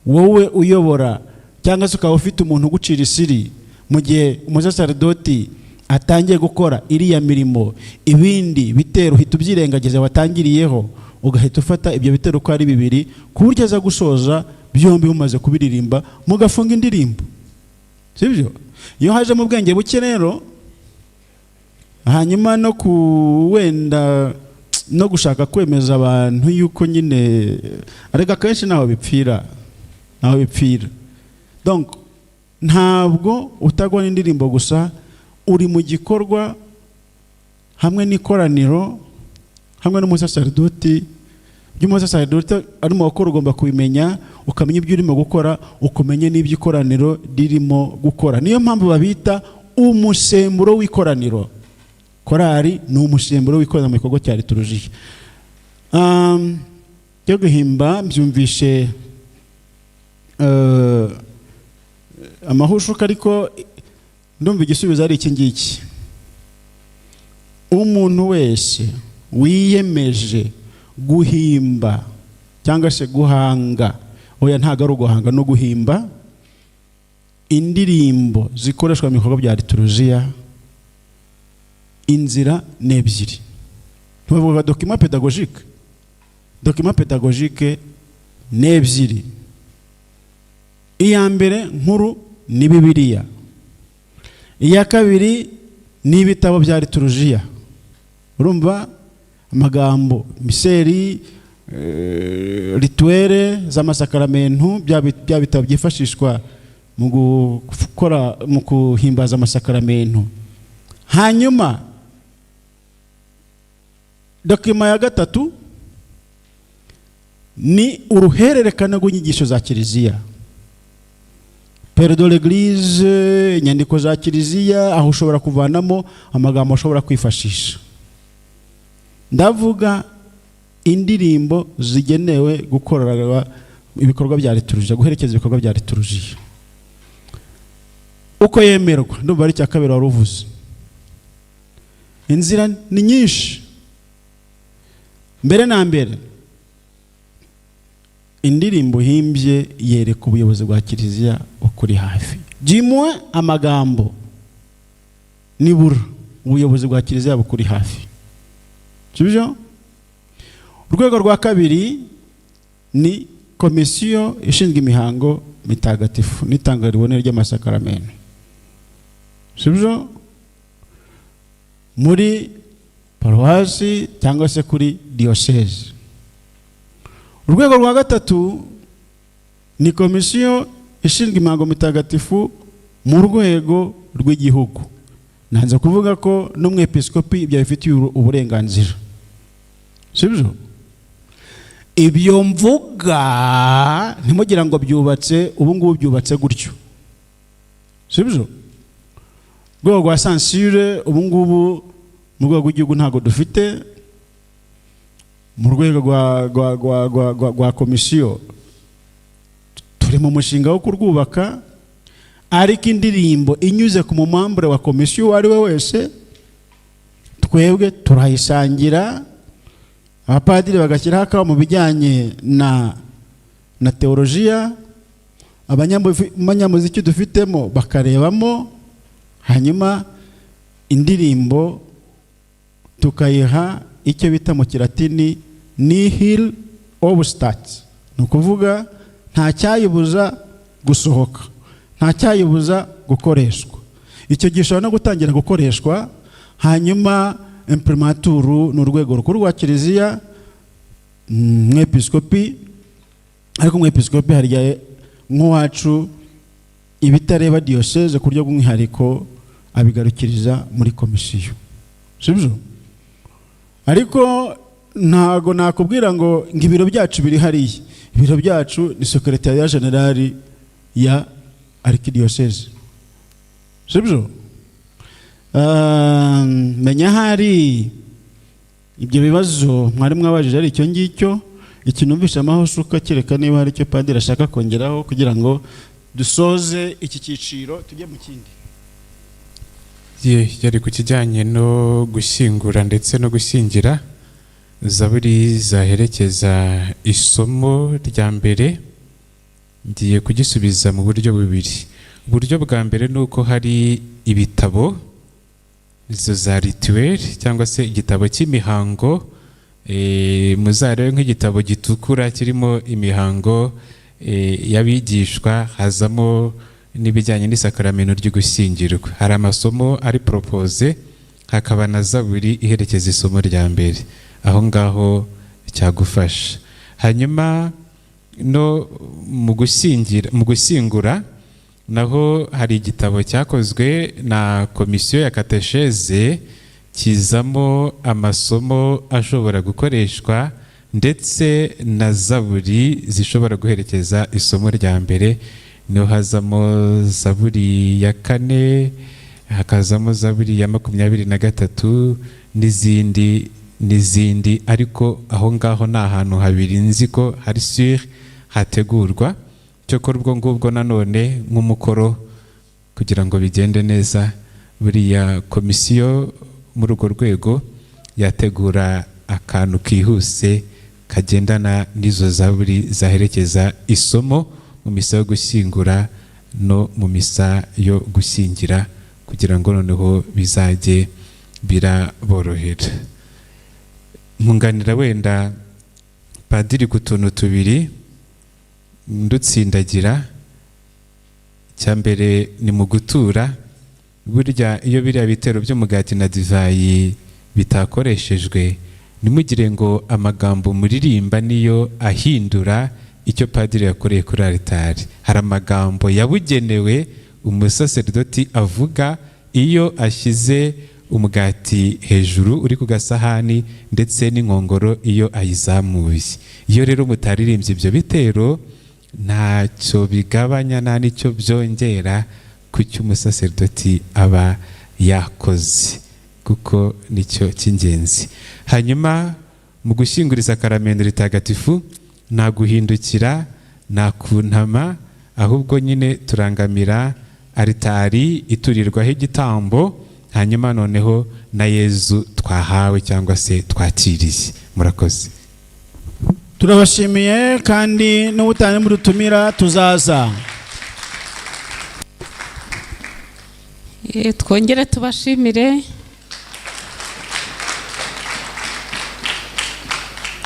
wowe uyobora, cyangwa se ukaba ufite umuntu ugucira isiri mu gihe umusaserdoti atangiye gukora iriya mirimo, ibindi bitero uhita ubyirengagiza watangiriyeho, ugahita ufata ibyo bitero uko ari bibiri, ku buryo aza gusoza byombi umaze kubiririmba, mugafunga indirimbo, sibyo? iyo haje mu bwenge buke rero, hanyuma no wenda no gushaka kwemeza abantu yuko nyine arega kenshi naho bipfira, donc ntabwo utagwa n'indirimbo gusa, uri mu gikorwa hamwe n'ikoraniro hamwe n'umusaserdoti. By'umusaserdoti arimo gukora ugomba kubimenya, ukamenya ibyo urimo gukora, ukomenye n'iby'ikoraniro ririmo gukora. Niyo mpamvu babita umusemburo w'ikoraniro. Korari ni umusemburo w'ikoraniro mu gikorwa cya liturujia. Yo guhimba mbyumvishe amahushuka, ariko ndumva igisubizo ari iki ngiki: umuntu wese wiyemeje guhimba cyangwa se guhanga, oya ntago ari uguhanga no guhimba indirimbo zikoreshwa mu bikorwa bya liturujia, inzira n'ebyiri. Tuvuga document pédagogique. Document pédagogique n'ebyiri. Iya mbere nkuru ni Bibiliya, iya kabiri ni ibitabo bya liturujia. Urumva amagambo miseri, rituere z'amasakaramentu, bya bitabo byifashishwa mu gukora mu kuhimbaza amasakaramentu. Hanyuma dokima ya gatatu ni uruhererekane rw'inyigisho za kiliziya, Père de l'Église, inyandiko za kiliziya, aho ushobora kuvanamo amagambo ushobora kwifashisha. Ndavuga indirimbo zigenewe gukorera ibikorwa bya liturujia, guherekeza ibikorwa bya liturujia. Uko yemerwa, ndumva ari cya kabiri wari uvuze. Inzira ni nyinshi. Mbere na mbere, indirimbo himbye yereka ubuyobozi bwa kiliziya ukuri hafi. Jimwe amagambo nibura ubuyobozi bwa kiliziya bukuri hafi. Sibyo? Urwego rwa kabiri ni komisiyo ishinzwe imihango mitagatifu n'itanga ribonera ry'amasakaramentu. Sibyo? Muri paruwasi cyangwa se kuri diocese. Urwego rwa gatatu ni komisiyo ishinzwe imihango mitagatifu mu rwego rw'igihugu. Nanze kuvuga ko n'umwepiskopi ibyo bifitiye uburenganzira. Sibyo? Ibyo mvuga ntimugira ngo byubatse ubu ngubu byubatse gutyo. Sibyo? Rwego rwa censure ubu ngubu mu rwego rw'igihugu ntago dufite. Mu rwego rwa komisiyo turi mu mushinga wo kurwubaka, ariko indirimbo inyuze ku mumambure wa komisiyo uwo ari we wese twebwe turayisangira. Abapadiri bagashyiraho akawa mu bijyanye na teolojiya, abanyamuziki dufitemo bakarebamo, hanyuma indirimbo tukayiha icyo bita mu kilatini nihil obstat. Ni ukuvuga nta cyayibuza gusohoka, nta cyayibuza gukoreshwa. Icyo gishobora no gutangira gukoreshwa, hanyuma imprimaturu ni urwego rukuru rwa kiliziya, umwepiskopi, ariko umwepiskopi hariya nk'uwacu ibitareba diocese ku buryo bw'umwihariko abigarukiriza muri komisiyo. Sibyo? Ariko ntago nakubwira ngo ibiro byacu biri hariya. Ibiro byacu ni secretariat general ya arkidiocese. Sibyo? Menya hari ibyo bibazo mwari mwabajije ari icyo ngicyo. Ikinumvisha amahoshuka kereka niba hari icyo padiri ashaka kongeraho kugira ngo dusoze iki cyiciro tujye mu kindi. Yari ku kijyanye no gushyingura ndetse no gushyingira. Zaburi zaherekeza isomo rya mbere ngiye kugisubiza mu buryo bubiri. Uburyo bwa mbere ni uko hari ibitabo, izo za rituel cyangwa se igitabo cy'imihango, muzarebe nk'igitabo gitukura kirimo imihango y'abigishwa, hazamo n'ibijyanye n'isakaramento ryo gushyingirwa. Hari amasomo ari propose, hakaba na zaburi iherekeza isomo rya mbere, aho ngaho cyagufasha. Hanyuma no mu gushyingura naho hari igitabo cyakozwe na komisiyo ya katesheze kizamo amasomo ashobora gukoreshwa ndetse na zaburi zishobora guherekeza isomo rya mbere. Niho hazamo zaburi ya 4, hakazamo zaburi ya 23 n'izindi, ariko aho ngaho ni ahantu habiri nzi ko hari sur hategurwa. Cyokora ubwo ngubwo nanone nk'umukoro kugira ngo bigende neza, buriya komisiyo muri urwo rwego yategura akantu kihuse kagendana n'izo zaburi zaherekeza isomo mu misa yo gushyingura no mu misa yo gushyingira, kugira ngo noneho bizajye biraborohera. Nkunganira wenda padiri ku tuntu tubiri ndutsindagira. Cyambere ni mu gutura. Burya iyo biriya bitero by'umugati na divayi bitakoreshejwe, nimugire ngo amagambo muririmba niyo ahindura icyo padiri yakoreye kuri altari. Hari amagambo yabugenewe umusaserdoti avuga iyo ashyize umugati hejuru uri ku gasahani, ndetse n'inkongoro iyo ayizamuye. Iyo rero mutaririmbye ibyo bitero, ntacyo bigabanya nta n'icyo byongera ku cy'umusaserdoti aba yakoze, kuko nicyo cy'ingenzi. Hanyuma mu gushyingura isakaramento ritagatifu, nta guhindukira, nta kuntama, ahubwo nyine turangamira altari iturirwaho igitambo, hanyuma noneho na Yezu twahawe cyangwa se twakiriye. Murakoze. Turabashimiye, kandi n'ubutane murutumira tuzaza. Twongere tubashimire.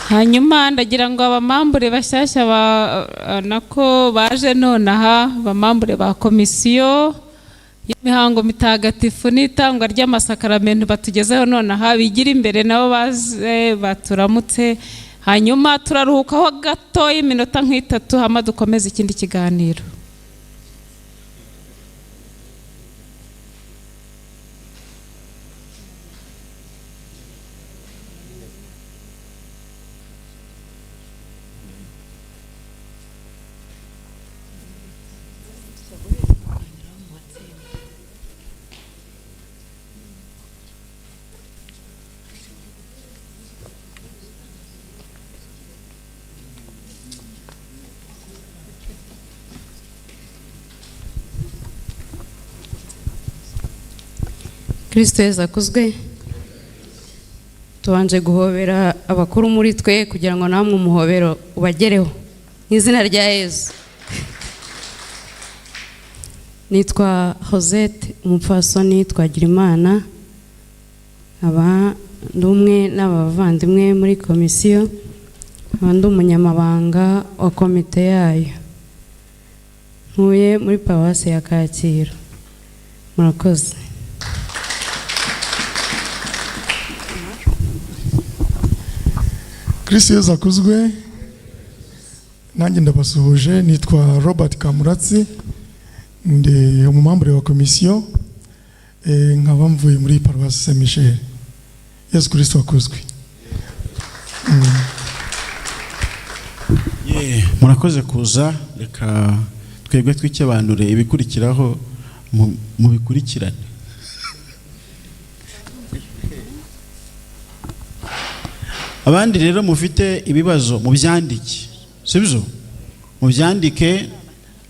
Hanyuma ndagira ngo abamambure bashyashya nako baje nonaha, abamambure ba komisiyo y'imihango mitagatifu n'itangwa ry'amasakaramentu batugezeho nonaha, bigira imbere nabo baze baturamutse. Hanyuma turaruhukaho gato y'iminota nk'itatu, hama dukomeza ikindi kiganiro. Kristo Yesu akuzwe. Tubanje guhobera abakuru muri twe kugira ngo namwe umuhobero ubagereho mu izina rya Yesu. Nitwa Josette umupfasoni Twagirimana, aba ndumwe n'abavandimwe muri komisiyo, ndi umunyamabanga wa komite yayo, ntuye muri paruwasi ya Kacyiru. Murakoze. Kristo Yesu akuzwe. Nanjye ndabasuhuje, nitwa Robert Kamuratsi, ndi umumambure wa komisiyo, nkaba mvuye muri paruwasi Saint Michel. Yesu Kristo akuzwe. Murakoze kuza. Reka twebwe twikebanure ibikurikiraho mu bikurikirane. Abandi rero mufite ibibazo mu byandike, sibyo? Mu byandike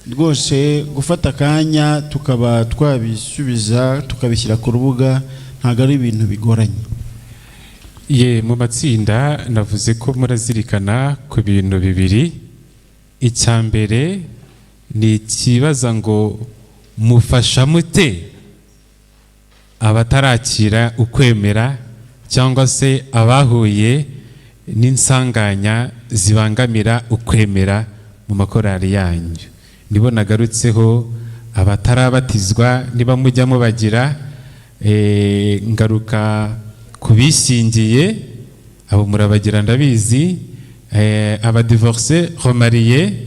rwose, gufata akanya tukaba twabisubiza tukabishyira ku rubuga, ntabwo ari ibintu bigoranye. Mu matsinda navuze ko murazirikana ku bintu bibiri. Icya mbere ni ikibaza ngo mufasha mute abatarakira ukwemera cyangwa se abahuye n'insanganya zibangamira ukwemera mu makorari yanyu. Nibo nagarutseho, abatarabatizwa niba mujyamo bagira ngaruka kubishingiye abo murabagira ndabizi, abadivorce remariye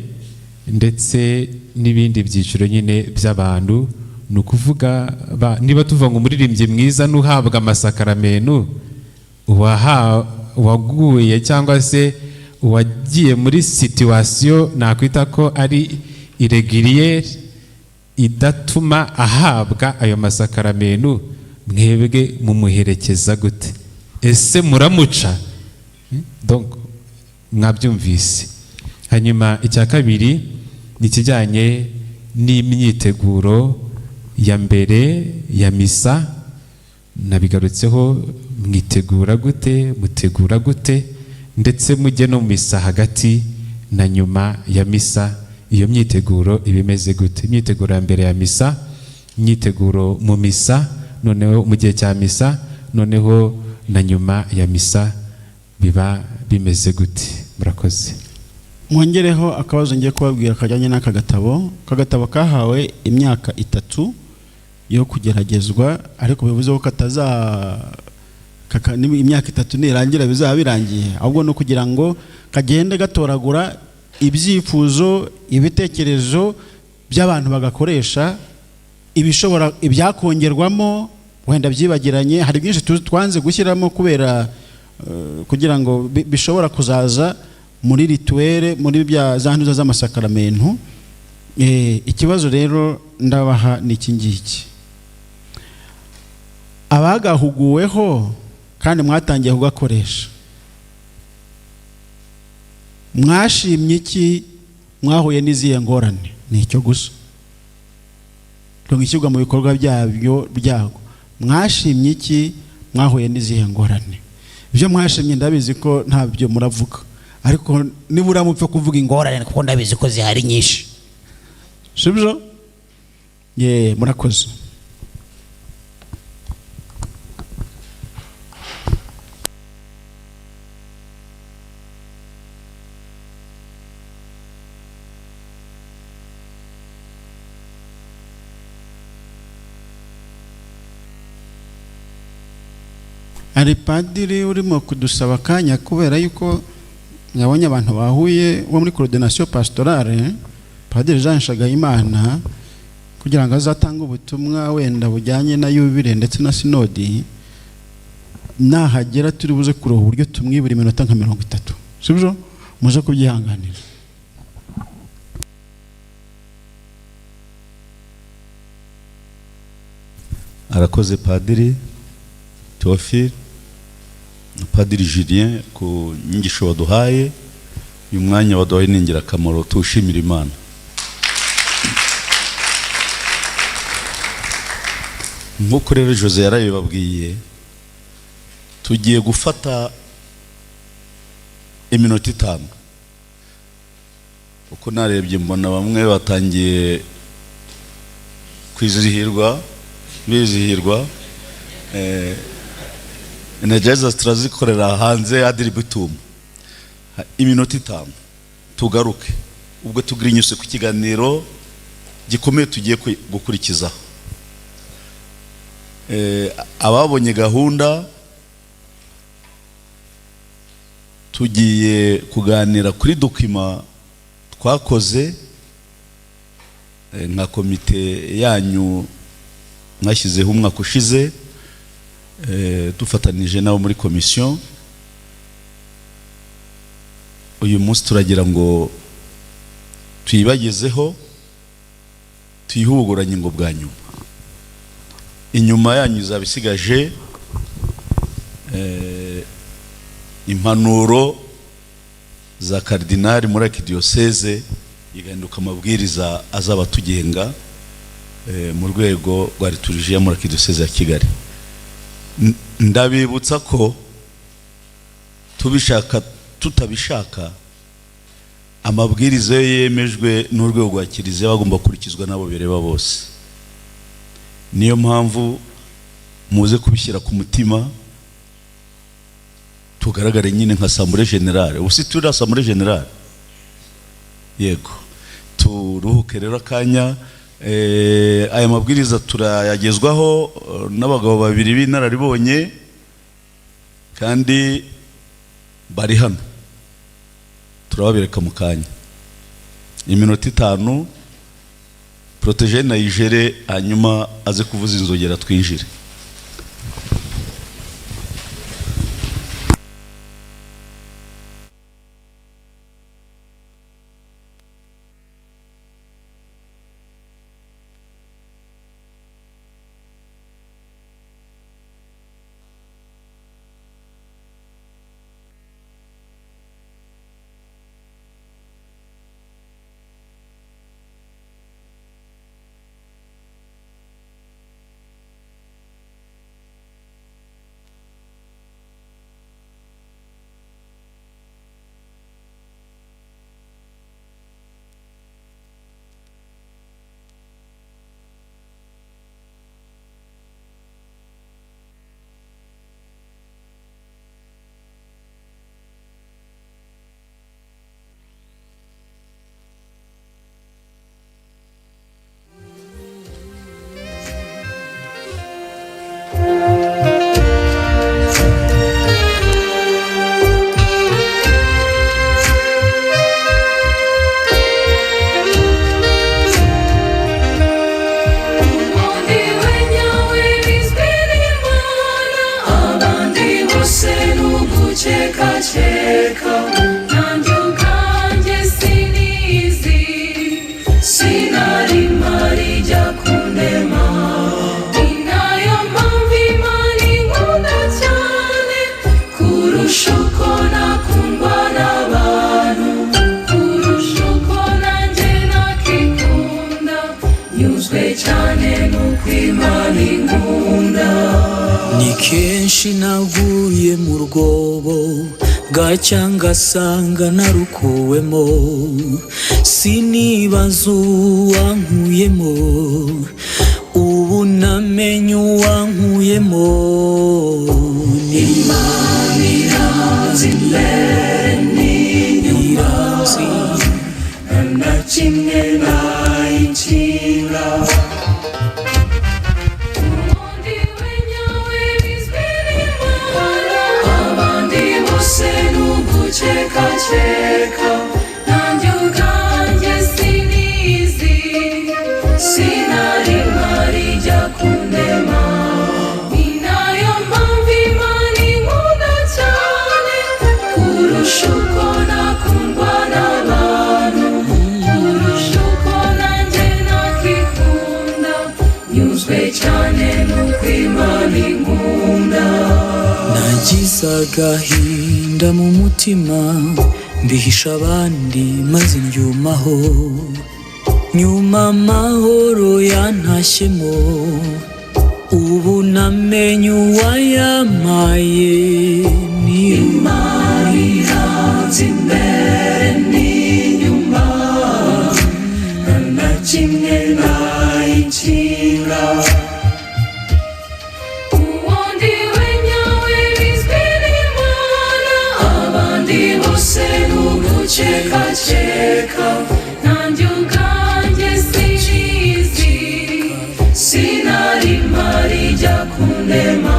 ndetse n'ibindi byiciro nyine by'abantu. Ni ukuvuga niba tuvuga ngo umuririmbyi mwiza n'uhabwa amasakaramentu, waguye cyangwa se wagiye muri situwasiyo nakwita ko ari irregiriyeri idatuma ahabwa ayo masakaramentu, mwebwe mumuherekeza gute? Ese muramuca? Donc mwabyumvise. Hanyuma icya kabiri ni ikijyanye n'imyiteguro ya mbere ya misa. Nabigarutseho, mwitegura gute, mutegura gute, ndetse mujye no misa hagati na nyuma ya misa, iyo myiteguro ibimeze gute? Imyiteguro ya mbere ya misa, imyiteguro mu misa, noneho mu gihe cya misa, noneho na nyuma ya misa biba bimeze gute? Murakoze. Mwongereho akabazo ngiye kubabwira kajyanye n'aka gatabo. Kagatabo kahawe imyaka 3 yo kugeragezwa, ariko bivuze ko imyaka 3 nirangira bizaba birangiye, ahubwo no kugira ngo kagende gatoragura ibyifuzo, ibitekerezo by'abantu bagakoresha, ibishobora ibyakongerwamo, wenda byibagiranye. Hari byinshi twanze gushyiramo kubera kugira ngo bishobora kuzaza muri rituwere, muri bya zanduza z'amasakaramentu. Ikibazo rero ndabaha ni iki ngiki: abagahuguweho kandi mwatangiye kugakoresha, mwashimye iki? Mwahuye n'izihe ngorane? Ni icyo gusa. Ishyirwa mu bikorwa byago, mwashimye iki? Mwahuye n'izihe ngorane? Ibyo mwashimye ndabizi ko ntabyo muravuga, ariko nibura mupfe kuvuga ingorane kuko ndabizi ko zihari nyinshi, sibyo? Murakoze. Ari padiri urimo kudusaba akanya kubera yuko yabonye abantu bahuye bo muri coordination pastorale. Padiri Jean Nshagayimana kugira ngo azatanga ubutumwa wenda bujyanye na yubile ndetse na sinodi, nahagera turi buze kuroha uburyo tumwibura iminota nka 30, sibyo? Muze kubyihanganira. Arakoze Padiri Théophile, Padiri Julien ku nyigisho waduhaye. Uyu mwanya waduhaye ni ingirakamaro, tuwushimira Imana. Nk'uko rero Jose yarabibabwiye, tugiye gufata iminota 5. Uko narebye mbona bamwe batangiye bizihirwa. Energize turazikorera hanze ya Diribitum. Iminota 5 tugaruke, ubwo tugirinyuse ku kiganiro gikomeye tugiye gukurikizaho. Ababonye gahunda, tugiye kuganira kuri dokima twakoze nka komite yanyu mwashyizeho umwaka ushize, dufatanije nabo muri komisiyo. Uyu munsi turagira ngo tuyibagezeho, tuyihuguranye ngo bwa nyuma. Inyuma yanyu izabisigaje impanuro za kardinali muri arkidiocese, igahinduka amabwiriza azaba tugenga mu rwego rwa liturujia muri arkidiocese ya Kigali. Ndabibutsa ko tubishaka tutabishaka, amabwiriza yemejwe n'urwego rwa Kiliziya bagomba kurikizwa nabo bireba bose. Niyo mpamvu muze kubishyira ku mutima, tugaragare nyine nka Assemblée Générale. Ubu si turi Assemblée Générale? Yego. Turuhuke rero akanya, aya mabwiriza turayagezwaho n'abagabo babiri b'inararibonye kandi bari hano, turababereka mu kanya iminota 5 Protogene na Yigere, hanyuma aze kuvuza inzogera twinjire. Naguye mu rwobo bwacya ngasanga narukuwemo, sinibaza uwankuyemo, ubu namenye uwankuyemo. Imana iranzi imbere n'inyuma, nta kimwe nayikinga. Cheka nanjye ubwanjye sinizi, sinari mpari jya kundema, ni nayo mpamvu Imana inkunda cyane kurusha uko nakundwa n'abantu, kurusha uko nanjye nakikunda, nyuzwe cyane n'uko Imana inkunda. Nagize agahinda mu mutima mbihisha abandi maze ndyumaho, nyuma amahoro yantashyemo, ubu namenye uwayampaye. Ni Imana iranzi imbere n'inyuma, nta kimwe nayikinga. Cheka cheka nanjye ubwanjye sinizi, sinari mpari jya kundema,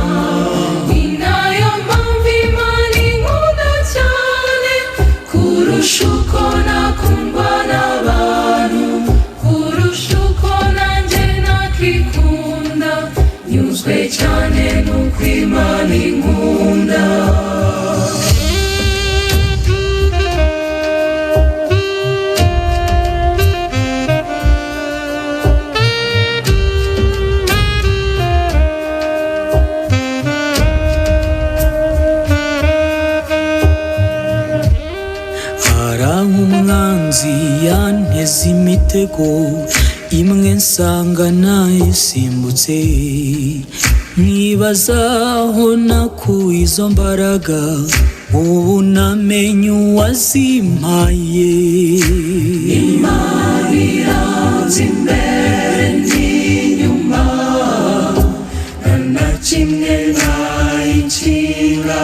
ni nayo mpamvu Imana inkunda cyane kurusha uko nakundwa n'abantu, kurusha uko nanjye nakikunda, nyuzwe cyane n'uko Imana inkunda. Yanteze imitego imwe nsanga nayisimbutse, nibaza aho nakuye izo mbaraga, ubu namenye uwazimpaye. Imana iranzi imbere n'inyuma, nta kimwe nayikinga.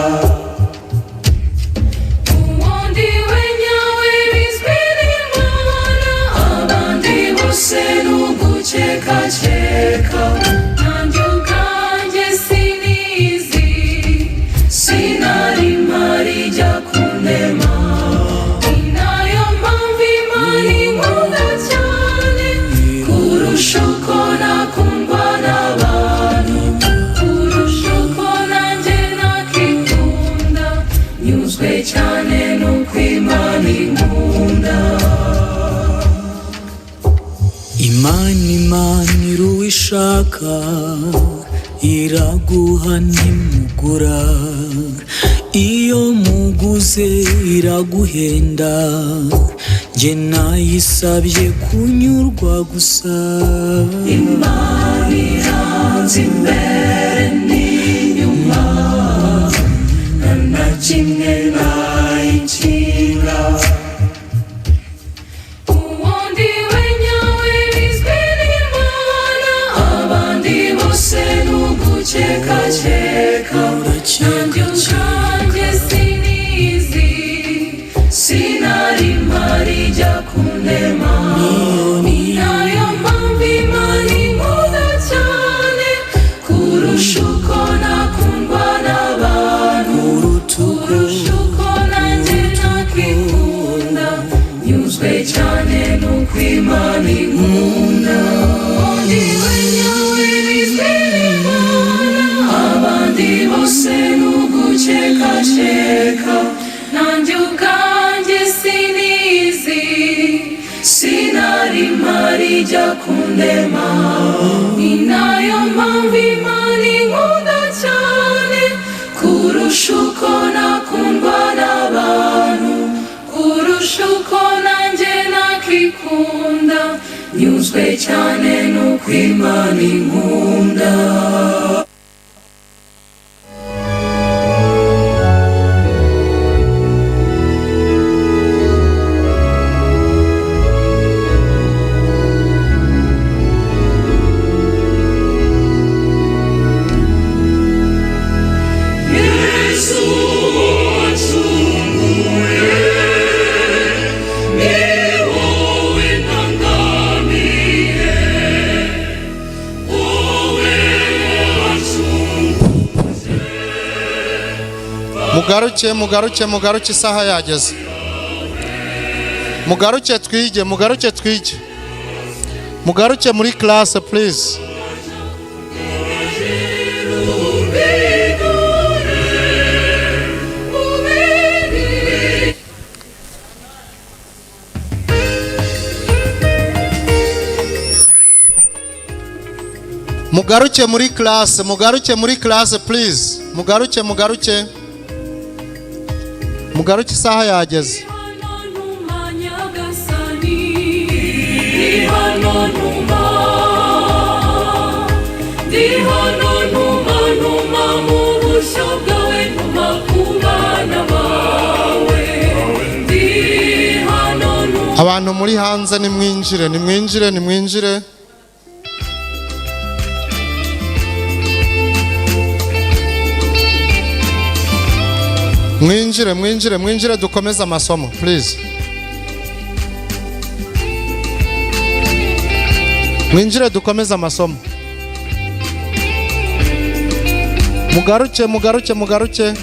ushaka iraguha ntimugura, iyo muguze iraguhenda, njye nayisabye kunyurwa gusa. Imana iranze imbere n'inyuma, nta na kimwe nayikinga. Uwundi we nyawe bizwi n'Imana, abandi bose ni ugukekakeka. Nanjye ubwanjye sinizi, sinari mpari jya kundema. Ni nayo mpamvu Imana inkunda cyane kurusha uko nakundwa n'abantu, kurusha uko nanjye nakwikunda. Nyuzwe cyane nuko Imana inkunda. Undi we nyawe bizwi n'Imana, abandi bose ni ugukekakeka. Nanjye ubwanjye sinizi, sinari mpari jya kundema. Ni nayo mpamvu Imana inkunda cyane kurusha uko nakundwa n'abantu, kurusha uko nanjye nakikunda. Nyuzwe cyane nuko Imana inkunda. mugaruke isaha yageze. Mugaruke twige, mugaruke muri classe please. Mugaruke muri classe please. Mugaruke isaha yageze. Abantu muri hanze nimwinjire. Mwinjire dukomeze amasomo please. Mwinjire dukomeze amasomo. Mugaruke.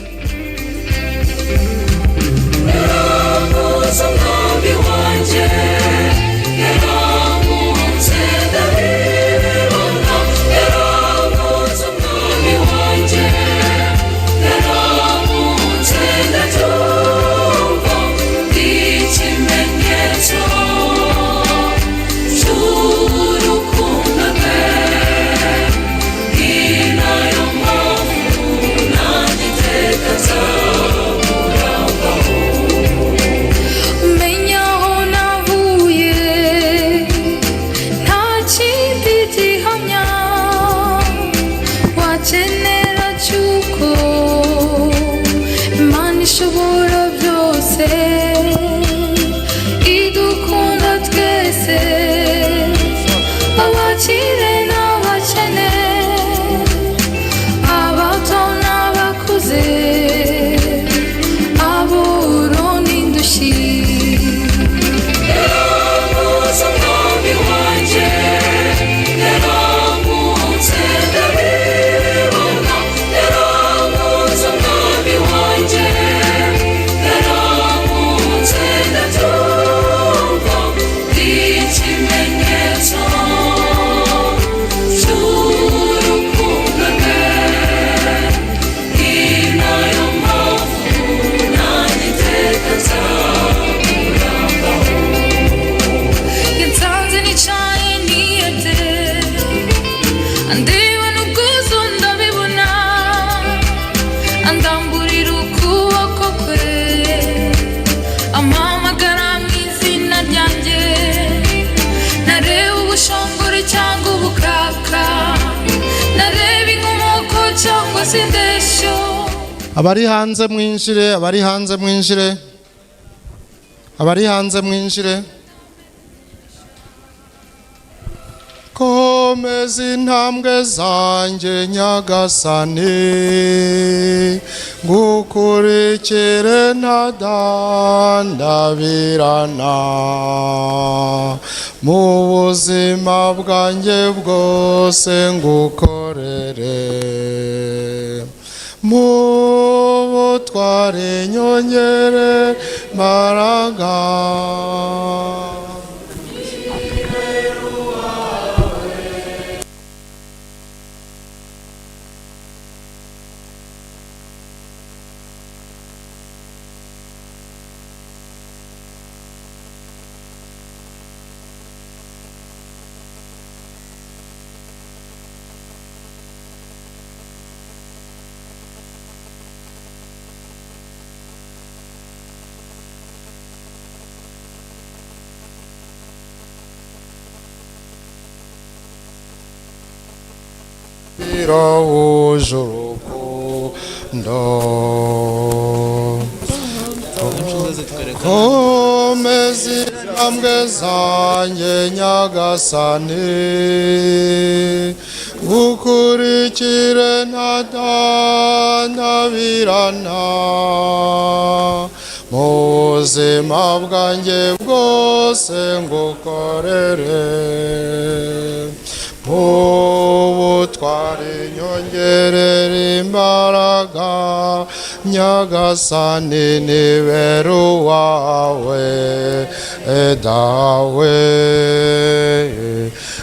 abari hanze mwinjire, abari hanze mwinjire, abari hanze mwinjire. Komeza intambwe zanjye Nyagasani, ngukurikire ntadandabirana, mu buzima bwanjye bwose ngukorere, mu butware nyongere imbaraga. Wuje urukundo, komeza intambwe zanjye Nyagasani, ngukurikire ntadandabirana, mu buzima bwanjye bwose ngukorere, ubutware nyongerera imbaraga. Nyagasani nibera uwawe, dawe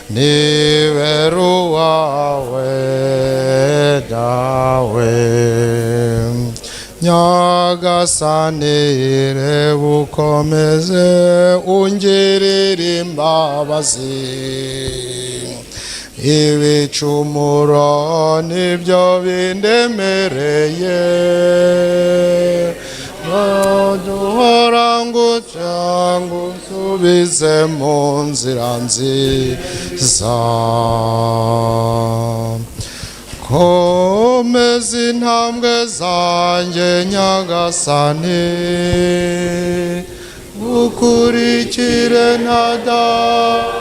nibera uwawe, dawe. Nyagasani reba ukomeze ungirire imbabazi, ibicumuro nibyo bindemereye, duhora nguca ngusubize mu nzira nziza. Komeza intambwe zanjye Nyagasani, ngukurikire ntadandabirana,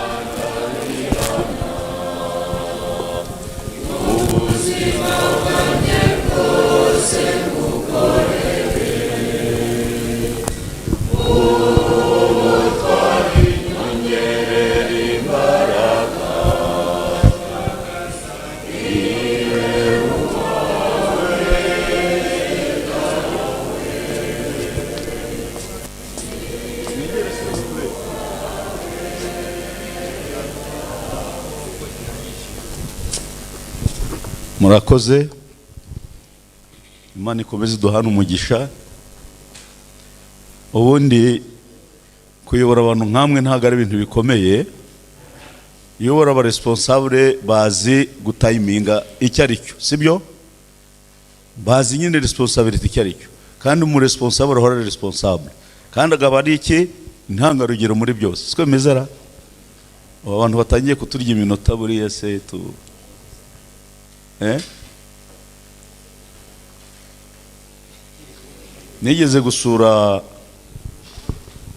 murakoze. Imana ikomeze duhana umugisha. Ubundi kuyobora abantu nkamwe ntabwo ari ibintu bikomeye. Uyobora aba responsable bazi gutayiminga icyo ari cyo, sibyo? Bazi nyine responsibility icyo ari cyo, kandi umu responsable ahora ari responsable, kandi agaba ari iki intangarugero muri byose. Siko mezera abantu batangiye kuturya iminota buriya se tu nigeze gusura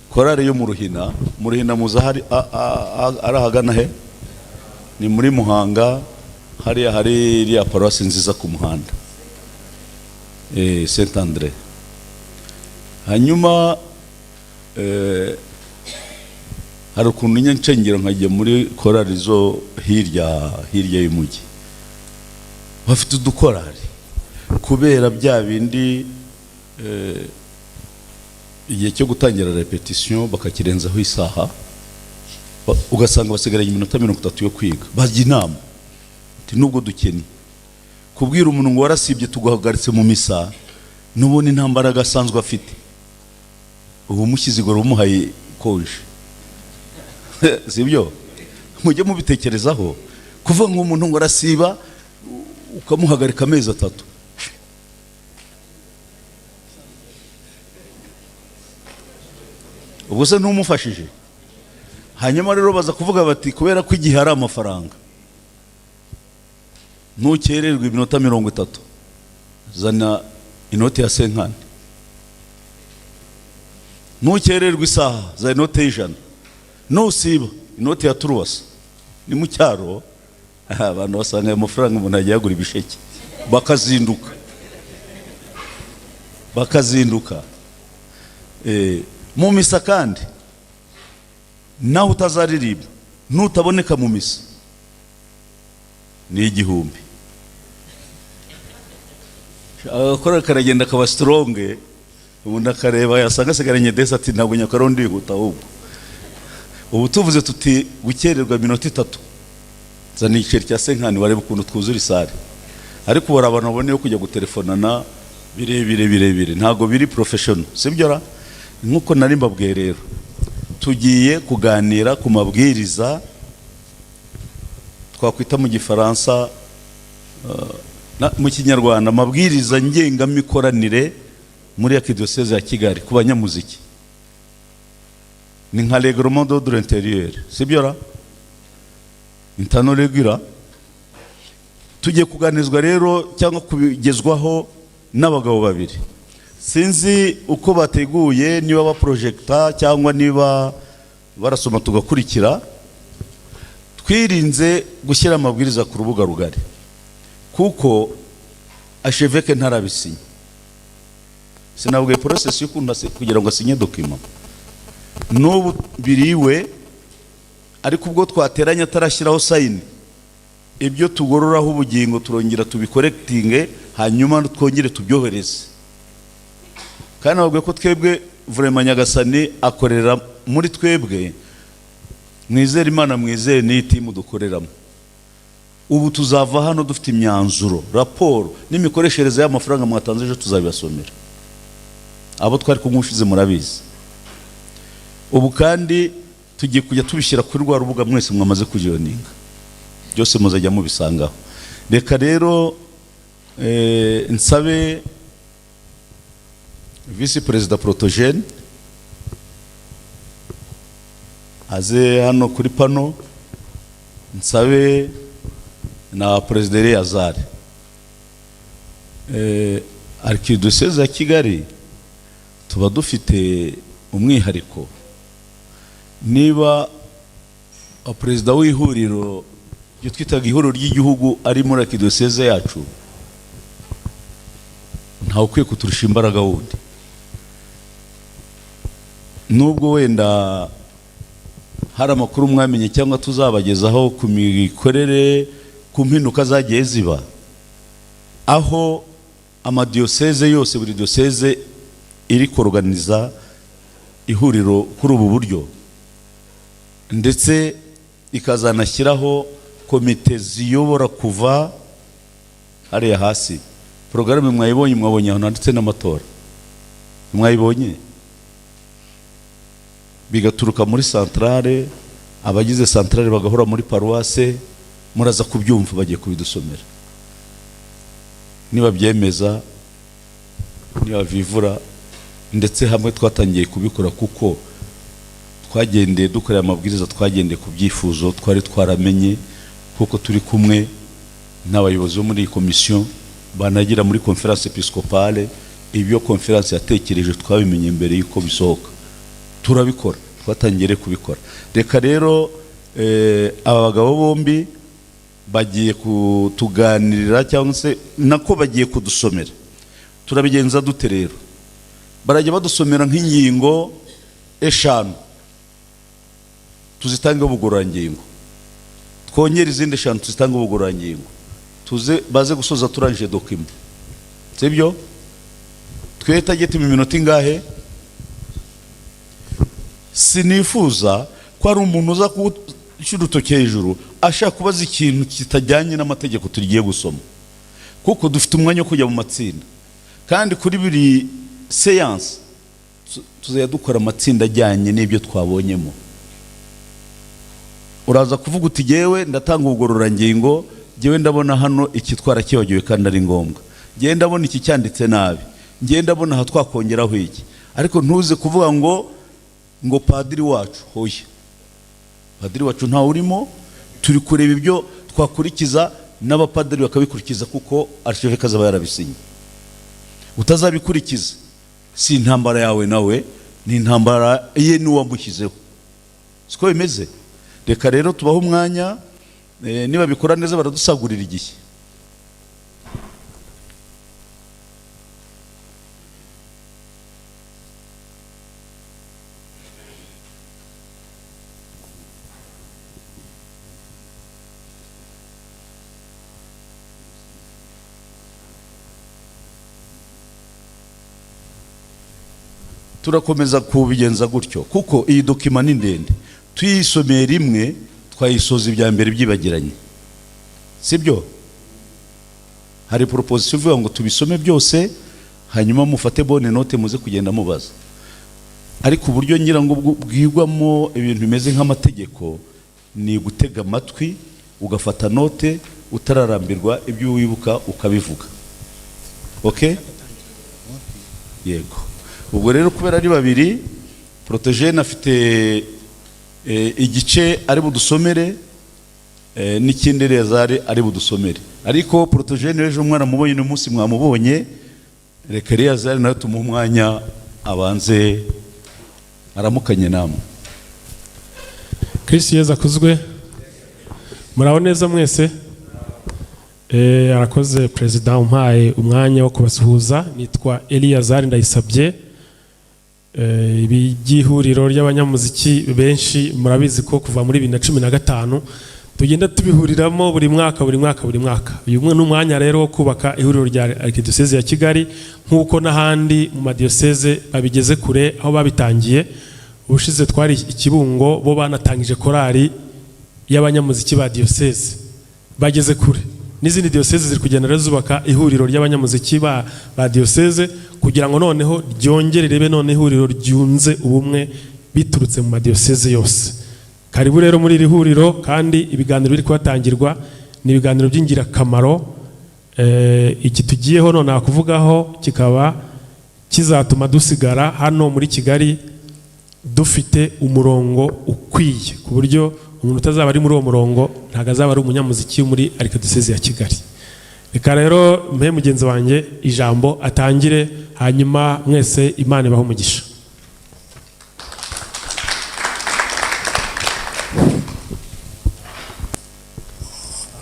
korari yo mu Ruhina. Mu Ruhina muza hari arahagana he, ni muri Muhanga, hariya hari iriya paruwasi nziza ku muhanda Saint Andre. Hanyuma hari ukuntu nyancengera nkajya muri korari zo hirya y'umujyi, bafite udukorari kubera bya bindi igihe cyo gutangira repetition bakakirenzaho isaha, ugasanga basigaranye iminota 30 yo kwiga. Bajya inama ati nubwo dukeni kubwira umuntu ngo warasibye tuguhagaritse mu misa, nubone intambara gasanzwe afite, ubu mushyizigoro umuhaye koje. Sibyo mujye mubitekerezaho, kuva ngo umuntu ngo arasiba ukamuhagarika amezi 3. Ubuse ntumufashije. Hanyuma rero baza kuvuga bati kubera ko igihe hari amafaranga ntukererwe iminota 30. zana inoti ya senkani, ntukererwe isaha za inoti y'ijana, nusiba inoti ya turuwasa. Ni mu cyaro abantu basanga ayo mafaranga umuntu agiye yagura ibisheke bakazinduka. Mu misa kandi naho utazaririmba nutaboneka mu misa ni igihumbi. Akora karagenda kaba strong, ubundi akareba yasanga asigaranye desa ati ntabwo nyakaro ndihuta ahubwo. Ubu tuvuze tuti gukererwa minota 3 zana igiceri cya senkani barebe ukuntu twuzura isare, ariko bora abantu babone kujya gutelefonana birebire ntago biri professional, sibyo ra? Nkuko nari mbabwiye rero tugiye kuganira ku mabwiriza twakwita mu gifaransa mu kinyarwanda amabwiriza ngengamikoranire muri Archdiocèse ya Kigali ku banyamuziki. Ni nka règlement d'ordre intérieur, sibyo ra? Intano regura tugiye kuganizwa rero cyangwa kubigezwaho n'abagabo babiri. Sinzi uko bateguye, niba ba projecta cyangwa niba barasoma tugakurikira. Twirinze gushyira amabwiriza ku rubuga rugari kuko archevêque ntarabisinya. Sinabwiye process y'ukunda kugira ngo asinye document n'ubu biriwe, ariko ubwo twateranya atarashyiraho sign, ibyo tugororaho ubugingo turongera tubikorectinge hanyuma twongere tubyohereze. Kandi nabwiye ko twebwe vraiment Nyagasani akorera muri twebwe, mwizere Imana, mwizere ni team dukoreramo. Ubu tuzava hano dufite imyanzuro, raporo n'imikoreshereze y'amafaranga mwatanze ejo tuzabibasomera. Abo twari kumushize murabizi. Ubu kandi tugiye kujya tubishyira kuri rwa rubuga mwese mwamaze kujoininga, byose muzajya mubisangaho. Reka rero nsabe Vice President Protogene aze hano kuri pano, nsabe na President Yazari. Archdiocèse ya Kigali tuba dufite umwihariko. Niba Perezida w'ihuriro ryo twitaga ihuriro ry'igihugu ari muri Archdiocèse yacu, ntawe ukwiye kuturusha imbaraga wundi. Nubwo wenda hari amakuru mwamenye cyangwa tuzabagezaho ku mikorere, ku mpinduka zagiye ziba, aho amadiyoseze yose, buri diyoseze iri kuorganiza ihuriro kuri ubu buryo, ndetse ikazanashyiraho komite ziyobora kuva hariya hasi. Programme mwayibonye, mwabonye aho ndetse n'amatora mwayibonye, bigaturuka muri centrale, abagize centrale bagahora muri paroisse, muraza kubyumva bagiye kubidusomera. Niba byemeza, niba vivura, ndetse hamwe twatangiye kubikora kuko twagendeye dukorera amabwiriza, twagendeye ku byifuzo twari twaramenye, kuko turi kumwe n'abayobozi bo muri commission banagira muri conference episcopale. Ibyo conference yatekereje twabimenye mbere yuko bisohoka, turabikora, twatangire kubikora. Reka rero aba bagabo bombi bagiye kutuganirira cyangwa se nako bagiye kudusomera. Turabigenza dute rero? Barajya badusomera nk'ingingo 5 tuzitange ubugororangingo, twongera izindi 5 tuzitange ubugororangingo, tuze baze gusoza turangije document, sibyo? Tweta gete mu minota ingahe? Sinifuza ko ari umuntu uza kucyurutoke hejuru ashaka kubaza ikintu kitajyanye n'amategeko tugiye gusoma, kuko dufite umwanya wo kujya mu matsinda, kandi kuri buri séance tuzajya dukora amatsinda ajyanye n'ibyo twabonyemo. Uraza kuvuga uti jewe ndatanga ubugororangingo, jewe ndabona hano iki twarakibagiwe kandi ari ngombwa, jewe ndabona iki cyanditse nabi, jewe ndabona aha twakongeraho iki. Ariko ntuze kuvuga ngo padiri wacu, hoya, padiri wacu nta urimo, turi kureba ibyo twakurikiza n'abapadiri bakabikurikiza kuko archevêque azaba yarabisinye. utazabikurikiza si intambara yawe nawe, ni intambara ye n'uwamushyizeho. siko bimeze. Reka rero tubaho umwanya, niba bikora neza baradusagurira igihe. Turakomeza kubigenza gutyo kuko iyi dokima ni ndende, tuyisomeye rimwe twayisoza ibya mbere byibagiranye, sibyo? Hari proposition ivuga ngo tubisome byose hanyuma mufate bonne note muze kugenda mubaza, ariko uburyo ngira ngo bwigwamo ibintu bimeze nk'amategeko ni gutega amatwi ugafata note utararambirwa ibyo wibuka ukabivuga. Okay? Yego. Ubwo rero kubera ari babiri, Protogene afite igice ari budusomere, n'ikindi Rezare ari budusomere. Ariko Protogene ejo mwana mubonye no munsi mwamubonye, reka Rezare nawe tumuha umwanya abanze aramukanye namwe. Kristo Yesu akuzwe. Muraho neza mwese. Arakoze President umpaye umwanya wo kubasuhuza. Nitwa Eliyazari Ndayisabye. Ibigihuriro ry'abanyamuziki benshi murabizi ko kuva muri 2015 tugenda tubihuriramo buri mwaka. Uyu n'umwanya rero wo kubaka ihuriro rya Arkidiocese ya Kigali nkuko n'ahandi mu madiocese babigeze kure aho babitangiye. Ubushize twari Ikibungo, bo banatangije korali y'abanyamuziki ba diocese, bageze kure. N'izindi diocese ziri kugenda rero zubaka ihuriro ry'abanyamuziki ba diocese kugira ngo noneho ryongere rebe none ihuriro ryunze ubumwe biturutse mu madiocese yose. Karibu rero muri iri huriro, kandi ibiganiro biri kubatangirwa ni ibiganiro by'ingirakamaro. Iki tugiyeho none nakuvugaho kikaba kizatuma dusigara hano muri Kigali dufite umurongo ukwiye, ku buryo umuntu utazaba ari muri uwo murongo ntago azaba ari umunyamuziki muri Arkidiocese ya Kigali. Reka rero mpe mugenzi wanjye ijambo atangire, hanyuma mwese Imana ibahe umugisha.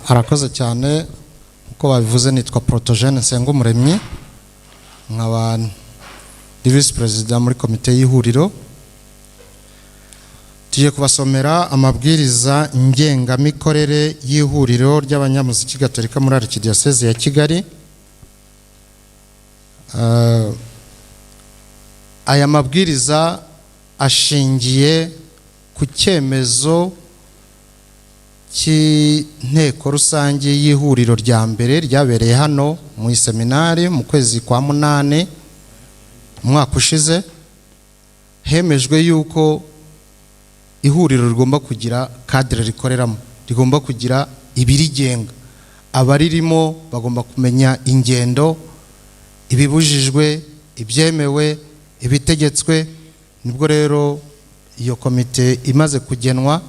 Arakoze cyane uko babivuze. Nitwa Protogene Nsengumuremyi, nkaba Vice President muri komite y'ihuriro. Tugiye kubasomera amabwiriza ngengamikorere y'ihuriro ry'abanyamuziki Gatolika muri Arkidiocese ya Kigali. Aya mabwiriza ashingiye ku cyemezo cy'inteko rusange y'ihuriro rya mbere ryabereye hano mu seminari mu kwezi kwa 8 umwaka ushize. Hemejwe yuko ihuriro rigomba kugira cadre rikoreramo, rigomba kugira ibirigenga. Abaririmo bagomba kumenya ingendo, ibibujijwe, ibyemewe, ibitegetswe. Nibwo rero iyo komite imaze kugenwa,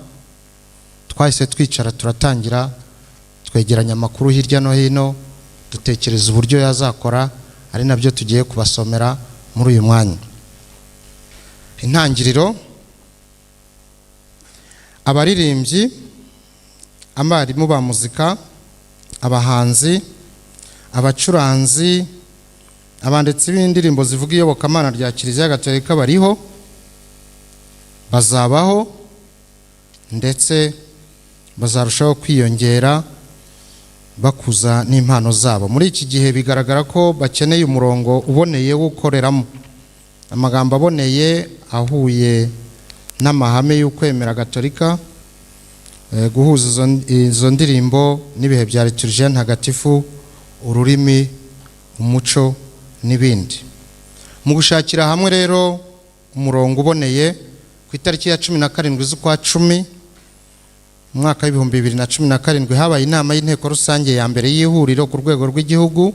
twahise twicara turatangira twegeranya amakuru hirya no hino, dutekereza uburyo yazakora, ari nabyo tugiye kubasomera muri uyu mwanya. Intangiriro: abaririmbyi, abarimu ba muzika, abahanzi, abacuranzi, abanditsi b'indirimbo zivuga iyobokamana rya Kiliziya Gatolika bariho, bazabaho, ndetse bazarushaho kwiyongera bakuza n'impano zabo. Muri iki gihe bigaragara ko bakeneye umurongo uboneye wo gukoreramo, amagambo aboneye ahuye n'amahame y'ukwemera Gatolika, guhuza izo ndirimbo n'ibihe bya liturgia ntagatifu, ururimi, umuco n'ibindi. Mu gushakira hamwe rero umurongo uboneye, ku itariki ya 17 z'ukwa 10 mwaka wa 2017 habaye inama y'inteko rusange ya mbere y'ihuriro ku rwego rw'igihugu,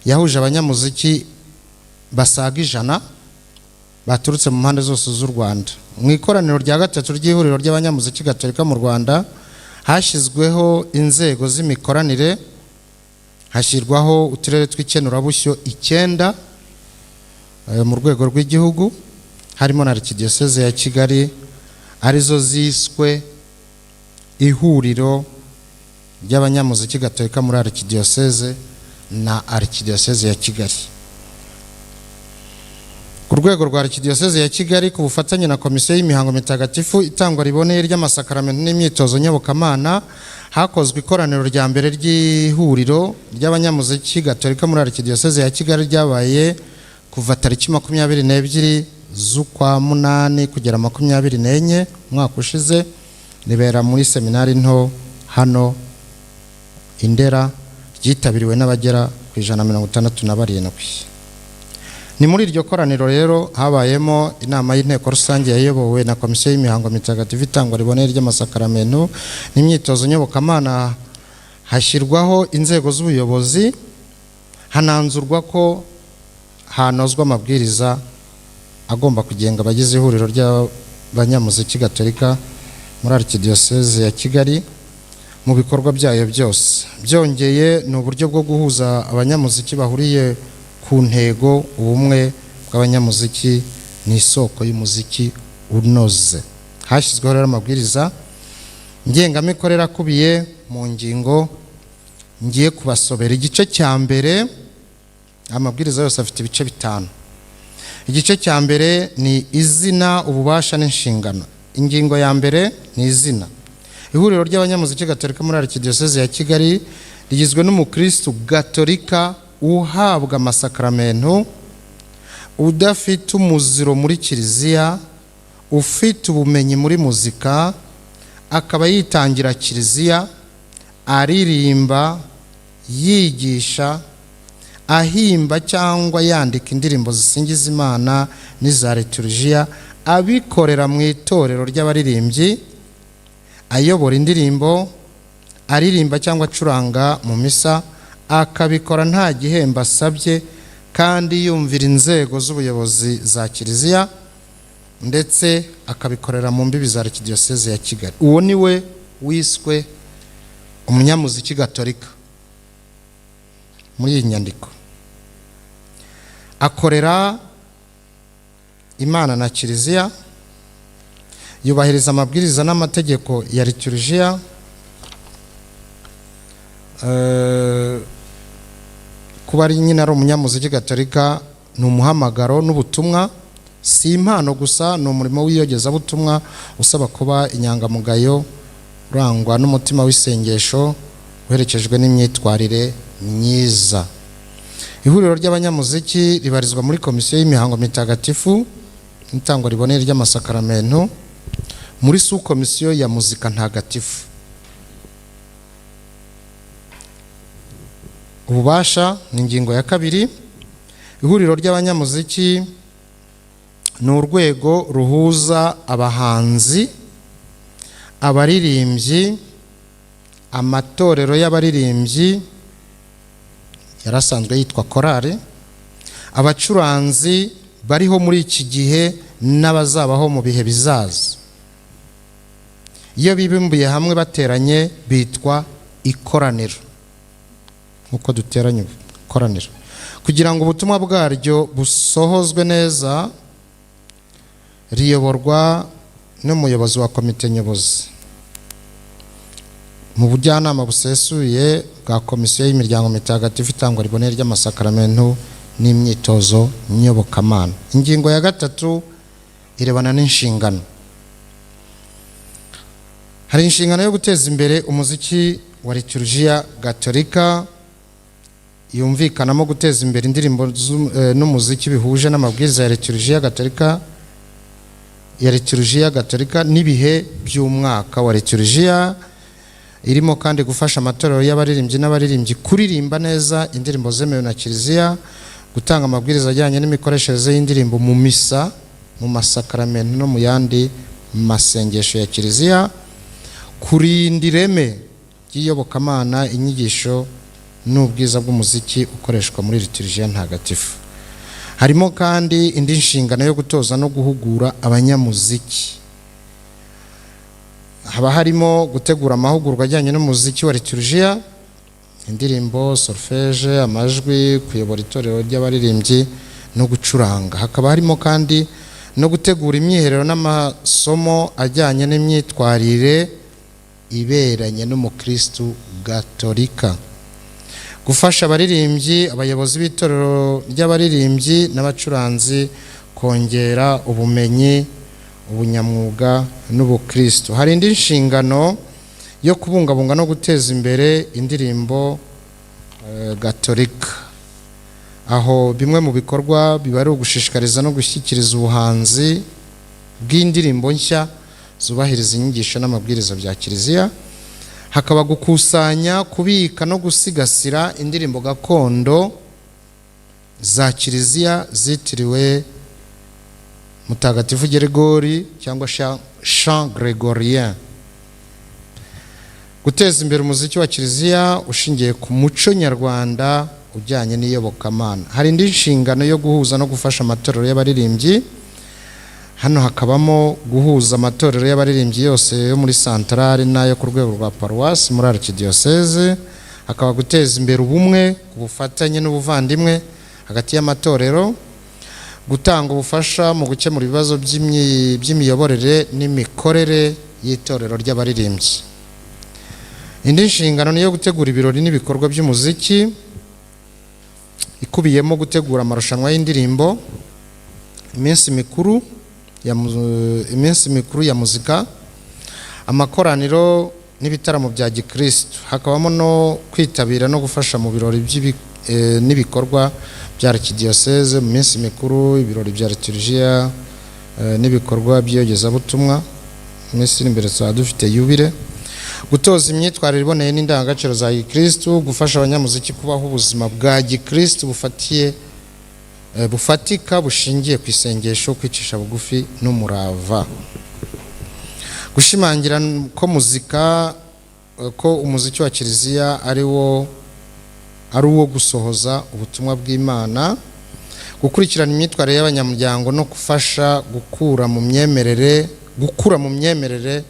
yahuje abanyamuziki basaga 100 baturutse mu mpande zose z'u Rwanda. Mu ikoraniro rya gatatu ry'ihuriro ry'abanyamuziki Gatolika mu Rwanda hashyizweho inzego z'imikoranire, hashyirwaho uturere tw'ikenurabushyo 9 mu rwego rw'igihugu, harimo na Arikidiyoseze ya Kigali, arizo ziswe ihuriro ry'abanyamuziki gatolika muri Arikidiyoseze na Arikidiyoseze ya Kigali. Ku rwego rwa Arikidiyoseze ya Kigali, ku bufatanye na komisiyo y'imihango mitagatifu, itangwa riboneye ry'amasakaramentu n'imyitozo nyobokamana, hakozwe ikoraniro rya mbere ry'ihuriro ry'abanyamuziki gatolika muri Arikidiyoseze ya Kigali, ryabaye kuva tariki 22 z'ukwa munani kugera 24 umwaka ushize, ribera muri seminari nto hano Indera, ryitabiriwe n'abagera ku 167. Ni muri iryo koraniro rero habayemo inama y'inteko rusange yayobowe na komisiyo y'imihango mitagatifu, itangwa riboneye ry'amasakaramentu n'imyitozo nyobokamana, hashyirwaho inzego z'ubuyobozi, hananzurwa ko hanozwa amabwiriza agomba kugenga abagize ihuriro ry'abanyamuziki gatolika muri Arikidiyoseze ya Kigali mu bikorwa byayo byose. Byongeye ni uburyo bwo guhuza abanyamuziki bahuriye ku ntego, ubumwe bw'abanyamuziki ni isoko y'umuziki unoze. Hashyizweho rero amabwiriza ngengamikorere akubiye mu ngingo ngiye kubasobera. Igice cya mbere, amabwiriza yose afite ibice 5. Igice cya mbere ni izina, ububasha n'inshingano. Ingingo ya mbere ni izina. Ihuriro ry'abanyamuziki gatolika muri Arikidiyoseze ya Kigali rigizwe n'umukristo gatolika uhabwa amasakaramentu, udafite umuziro muri kiliziya, ufite ubumenyi muri muzika, akaba yitangira kiliziya, aririmba, yigisha, ahimba cyangwa yandika indirimbo zisingiza Imana n'iza liturujia, abikorera mu itorero ry'abaririmbyi, ayobora indirimbo, aririmba cyangwa acuranga mu misa, akabikora nta gihembo asabye, kandi yumvira inzego z'ubuyobozi za kiliziya, ndetse akabikorera mu mbibi za Arikidiyoseze ya Kigali. Uwo ni we wiswe umunyamuziki gatolika muri iyi nyandiko. Akorera Imana na kiliziya, yubahiriza amabwiriza n'amategeko ya liturujia, kuba ari nyine ari umunyamuziki gatolika ni umuhamagaro n'ubutumwa, si impano gusa, ni umurimo w'iyogezabutumwa usaba kuba inyangamugayo, urangwa n'umutima w'isengesho, uherekejwe n'imyitwarire myiza. Ihuriro ry'abanyamuziki ribarizwa muri komisiyo y'imihango mitagatifu, itangwa riboneye ry'amasakaramentu, muri su komisiyo ya muzika ntagatifu. Ububasha ni ingingo ya 2. Ihuriro ry'abanyamuziki ni urwego ruhuza abahanzi, abaririmbyi, amatorero y'abaririmbyi yarasanzwe yitwa korale, abacuranzi bariho muri iki gihe n'abazabaho mu bihe bizaza. Iyo bibumbiye hamwe bateranye bitwa ikoraniro, uko duteranye ikoraniro. Kugira ngo ubutumwa bwaryo busohozwe neza, riyoborwa n'umuyobozi wa komite nyobozi mu bujyanama busesuye bwa komisiyo y'imiryango mitagatifu, itangwa riboneye ry'amasakaramentu n'imyitozo nyobokamana. Ingingo ya 3 irebana n'inshingano. Hari inshingano yo guteza imbere umuziki wa liturujia gatolika, yumvikanamo guteza imbere indirimbo n'umuziki bihuje n'amabwiriza ya liturujia gatolika n'ibihe by'umwaka wa liturujia. Irimo kandi gufasha amatorero y'abaririmbyi n'abaririmbyi kuririmba neza indirimbo zemewe na kiliziya, gutanga amabwiriza ajyanye n'imikoreshereze y'indirimbo mu misa, mu masakaramentu no mu yandi masengesho ya kiliziya, kurinda ireme ry'iyobokamana, inyigisho n'ubwiza bw'umuziki ukoreshwa muri liturujia ntagatifu. Harimo kandi indi nshingano yo gutoza no guhugura abanyamuziki. Haba harimo gutegura amahugurwa ajyanye n'umuziki wa liturujia, indirimbo, solfège, amajwi, kuyobora itorero ry'abaririmbyi no gucuranga. Hakaba harimo kandi no gutegura imyiherero n'amasomo ajyanye n'imyitwarire iberanye n'umukristu gatolika, gufasha abaririmbyi, abayobozi b'itorero ry'abaririmbyi n'abacuranzi kongera ubumenyi, ubunyamwuga n'ubukristo. Hari indi nshingano yo kubungabunga no guteza imbere indirimbo gatolika, aho bimwe mu bikorwa biba ari ugushishikariza no gushyikiriza ubuhanzi bw'indirimbo nshya zubahiriza inyigisho n'amabwiriza bya kiliziya. Hakaba gukusanya, kubika no gusigasira indirimbo gakondo za kiliziya zitiriwe Mutagatifu Geregori cyangwa Chant Gregorien. Guteza imbere umuziki wa kiliziya ushingiye ku muco nyarwanda ujyanye n'iyobokamana. Hari indi nshingano yo guhuza no gufasha amatorero y'abaririmbyi. Hano hakabamo guhuza amatorero y'abaririmbyi yose yo muri santarari n'ayo ku rwego rwa paruwasi muri arikidiyoseze. Hakaba guteza imbere ubumwe, ubufatanye n'ubuvandimwe hagati y'amatorero, gutanga ubufasha mu gukemura ibibazo by'imiyoborere n'imikorere y'itorero ry'abaririmbyi. Indi nshingano ni yo gutegura ibirori n'ibikorwa by'umuziki, ikubiyemo gutegura amarushanwa y'indirimbo, iminsi mikuru ya muzika, amakoraniro n'ibitaramo bya gikristo. Hakabamo no kwitabira no gufasha mu birori n'ibikorwa bya arikidiyoseze, mu minsi mikuru, ibirori bya liturujia n'ibikorwa by'iyogezabutumwa. Iminsi iri imbere tuzaba dufite yubile. Gutoza imyitwarire iboneye n'indangagaciro za gikristo, gufasha abanyamuziki kubaho ubuzima bwa gikristo bufatika bushingiye ku isengesho, kwicisha bugufi n'umurava. Gushimangira ko umuziki wa kiliziya ari uwo gusohoza ubutumwa bw'Imana, gukurikirana imyitwarire y'abanyamuryango no gufasha gukura mu myemerere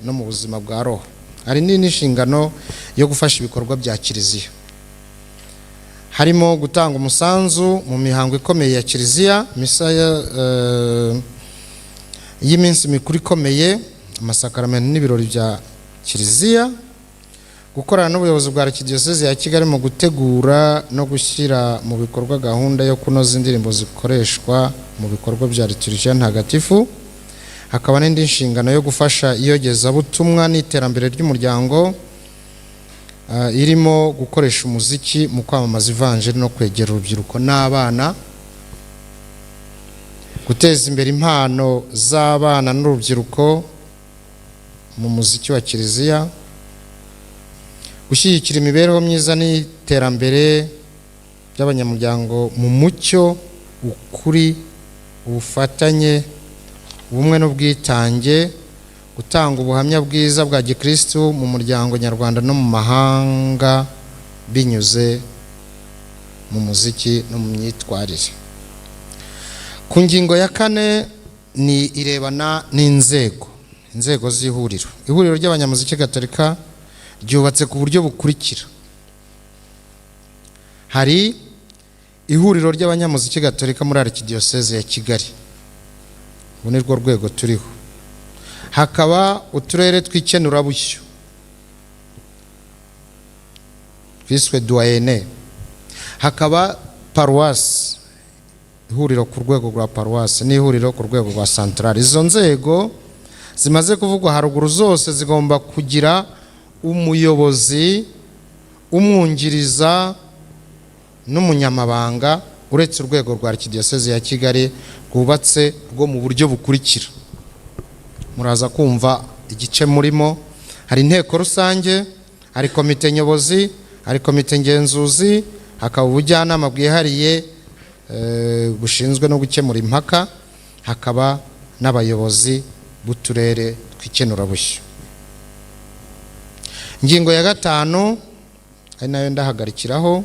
no mu buzima bwa roho. Hari n'inshingano yo gufasha ibikorwa bya kiliziya, harimo gutanga umusanzu mu mihango ikomeye ya kiliziya, misa y'iminsi mikuru ikomeye, amasakaramentu n'ibirori bya kiliziya, gukorana n'ubuyobozi bwa arikidiyoseze ya Kigali mu gutegura no gushyira mu bikorwa gahunda yo kunoza indirimbo zikoreshwa mu bikorwa bya liturujia ntagatifu. Hakaba n'indi nshingano yo gufasha iyogezabutumwa n'iterambere ry'umuryango, irimo gukoresha umuziki mu kwamamaza ivanjiri no kwegera urubyiruko n'abana, guteza imbere impano z'abana n'urubyiruko mu muziki wa kiliziya, gushyigikira imibereho myiza n'iterambere by'abanyamuryango mu mucyo, ukuri, ubufatanye, ubumwe n'ubwitange, gutanga ubuhamya bwiza bwa gikristo mu muryango nyarwanda no mu mahanga binyuze mu muziki no mu myitwarire. Ku ngingo ya 4 ni irebana inzego z'ihuriro. Ihuriro ry'abanyamuziki gatolika ryubatse ku buryo bukurikira. Hari ihuriro ry'abanyamuziki gatolika muri arikidiyoseze ya Kigali, ubu ni rwo rwego turiho. Hakaba uturere tw'ikenurabushyo twiswe doyene. Hakaba paruwasi, ihuriro ku rwego rwa paruwasi n'ihuriro ku rwego rwa santarari. Izo nzego zimaze kuvugwa haruguru zose zigomba kugira umuyobozi, umwungiriza n'umunyamabanga, uretse urwego rwa arikidiyoseze ya Kigali rwubatse rwo mu buryo bukurikira. Muraza kumva igice murimo. Hari inteko rusange, hari komite nyobozi, hari komite ngenzuzi, hakaba ubujyanama bwihariye bushinzwe no gukemura impaka, hakaba n'abayobozi b'uturere tw'ikenurabushyo. Ingingo ya 5 ari nayo ndahagarikiraho,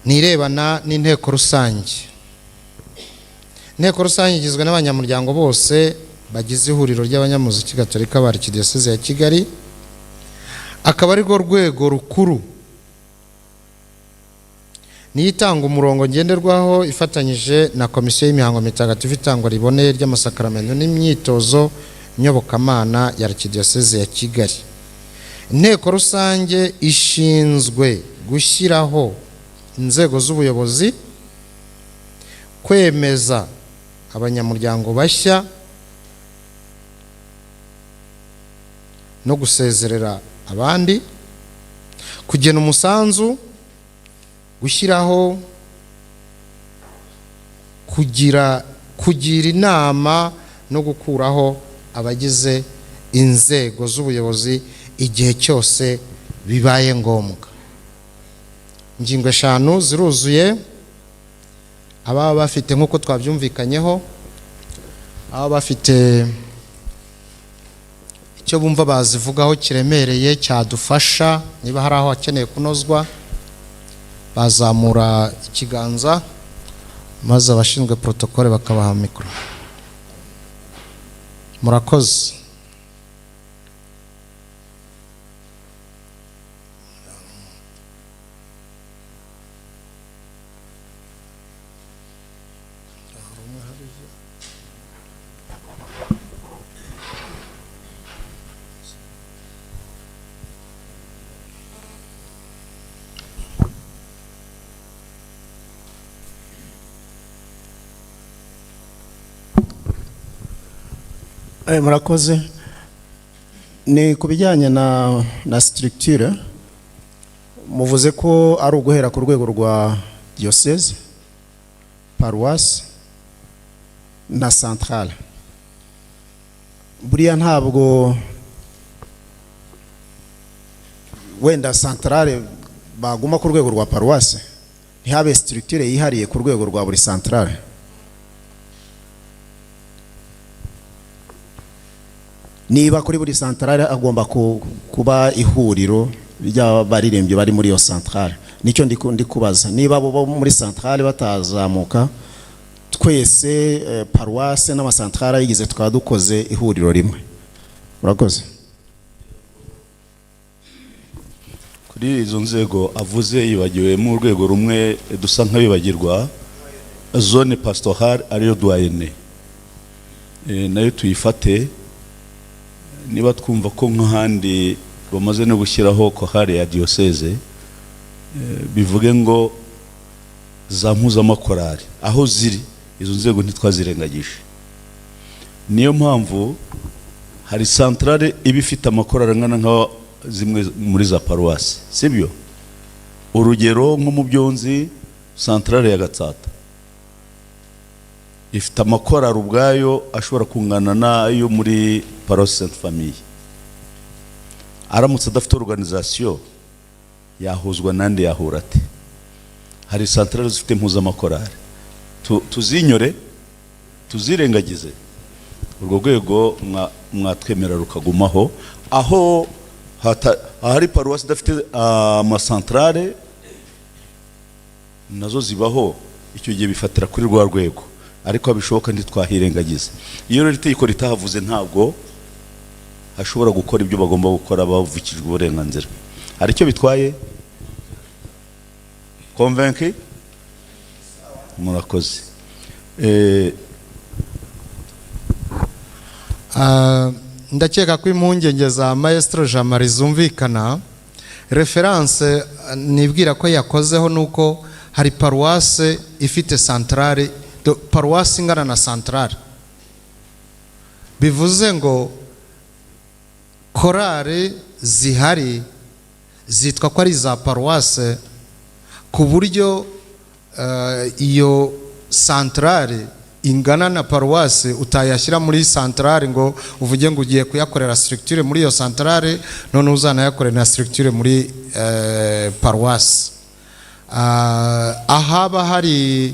ni irebana n'inteko rusange. Inteko rusange igizwe n'abanyamuryango bose bagize ihuriro ry'abanyamuziki gatolika ba arikidiyoseze ya Kigali, akaba ari rwo rwego rukuru. niyo itanga umurongo ngenderwaho ifatanyije na komisiyo y'imihango mitagatifu itangwa riboneye ry'amasakaramentu n'imyitozo nyobokamana ya Archdiocese ya Kigali. Inteko rusange ishinzwe gushyiraho inzego z'ubuyobozi, kwemeza abanyamuryango bashya no gusezerera abandi, kugena umusanzu, gushyiraho, kugira inama no gukuraho abagize inzego z'ubuyobozi igihe cyose bibaye ngombwa. Ingingo 5 ziruzuye. Ababa bafite nk'uko twabyumvikanyeho, ababa bafite icyo bumva bazivugaho kiremereye cyadufasha, niba hari aho akeneye kunozwa, bazamura ikiganza maze abashinzwe protokole bakabaha mikoro. Murakoze. Murakoze. Ni ku bijyanye na structure, muvuze ko ari uguhera ku rwego rwa diocese, paroisse na centrale. Buriya ntabwo wenda centrale baguma ku rwego rwa paroisse, ntihabe structure yihariye ku rwego rwa buri centrale. Niba kuri buri centrale agomba kuba ihuriro ry'abaririmbyi bari muri iyo centrale. Nicyo ndi kubaza. Niba bo muri centrale batazamuka, twese paroisse n'amacentrale yigize tukaba dukoze ihuriro rimwe. Murakoze. Kuri izo nzego avuze yibagiwe mu rwego rumwe dusa nk'abibagirwa, zone pastorale ariyo doyenne. Nayo tuyifate. Niba twumva ko nk'ahandi bamaze no gushyiraho kohari ya diocese, bivuge ngo za mpuzamakorari aho ziri, izo nzego ntitwazirengagije. Niyo mpamvu hari centrale iba ifite amakorari angana nka zimwe muri za paroisse, sibyo? Urugero nko mu Byonzi, centrale ya Gatsata ifite amakorari ubwayo ashobora kungana nayo muri Paroisse Sainte Famille. Aramutse adafite organisation yahuzwa nande yahura ate? Hari centrale zifite mpuzamakorari, tuzinyore, tuzirengagize. Urwo rwego mwatwemera rukagumaho. Aho hari paroisse idafite amacentrale nazo zibaho, icyo gihe bifatira kuri rwa rwego, ariko abishoboka ntitwahirengagiza. Iyo rero itegeko ritahavuze ntabwo hashobora gukora ibyo bagomba gukora bavukijwe uburenganzira. Hari icyo bitwaye? Convaincu? Murakoze. Ndakeka ko impungenge za Maestro Jean Marie zumvikana. Reference nibwira ko yakozeho nuko hari paroisse ifite centrale, paroisse ingana na centrale. Bivuze ngo korari zihari zitwa ko ari za paroisse, ku buryo iyo centrale ingana na paroisse utayashyira muri centrale ngo uvuge ngo ugiye kuyakorera structure muri iyo centrale none uzanayakorera na structure muri paroisse. Ahaba hari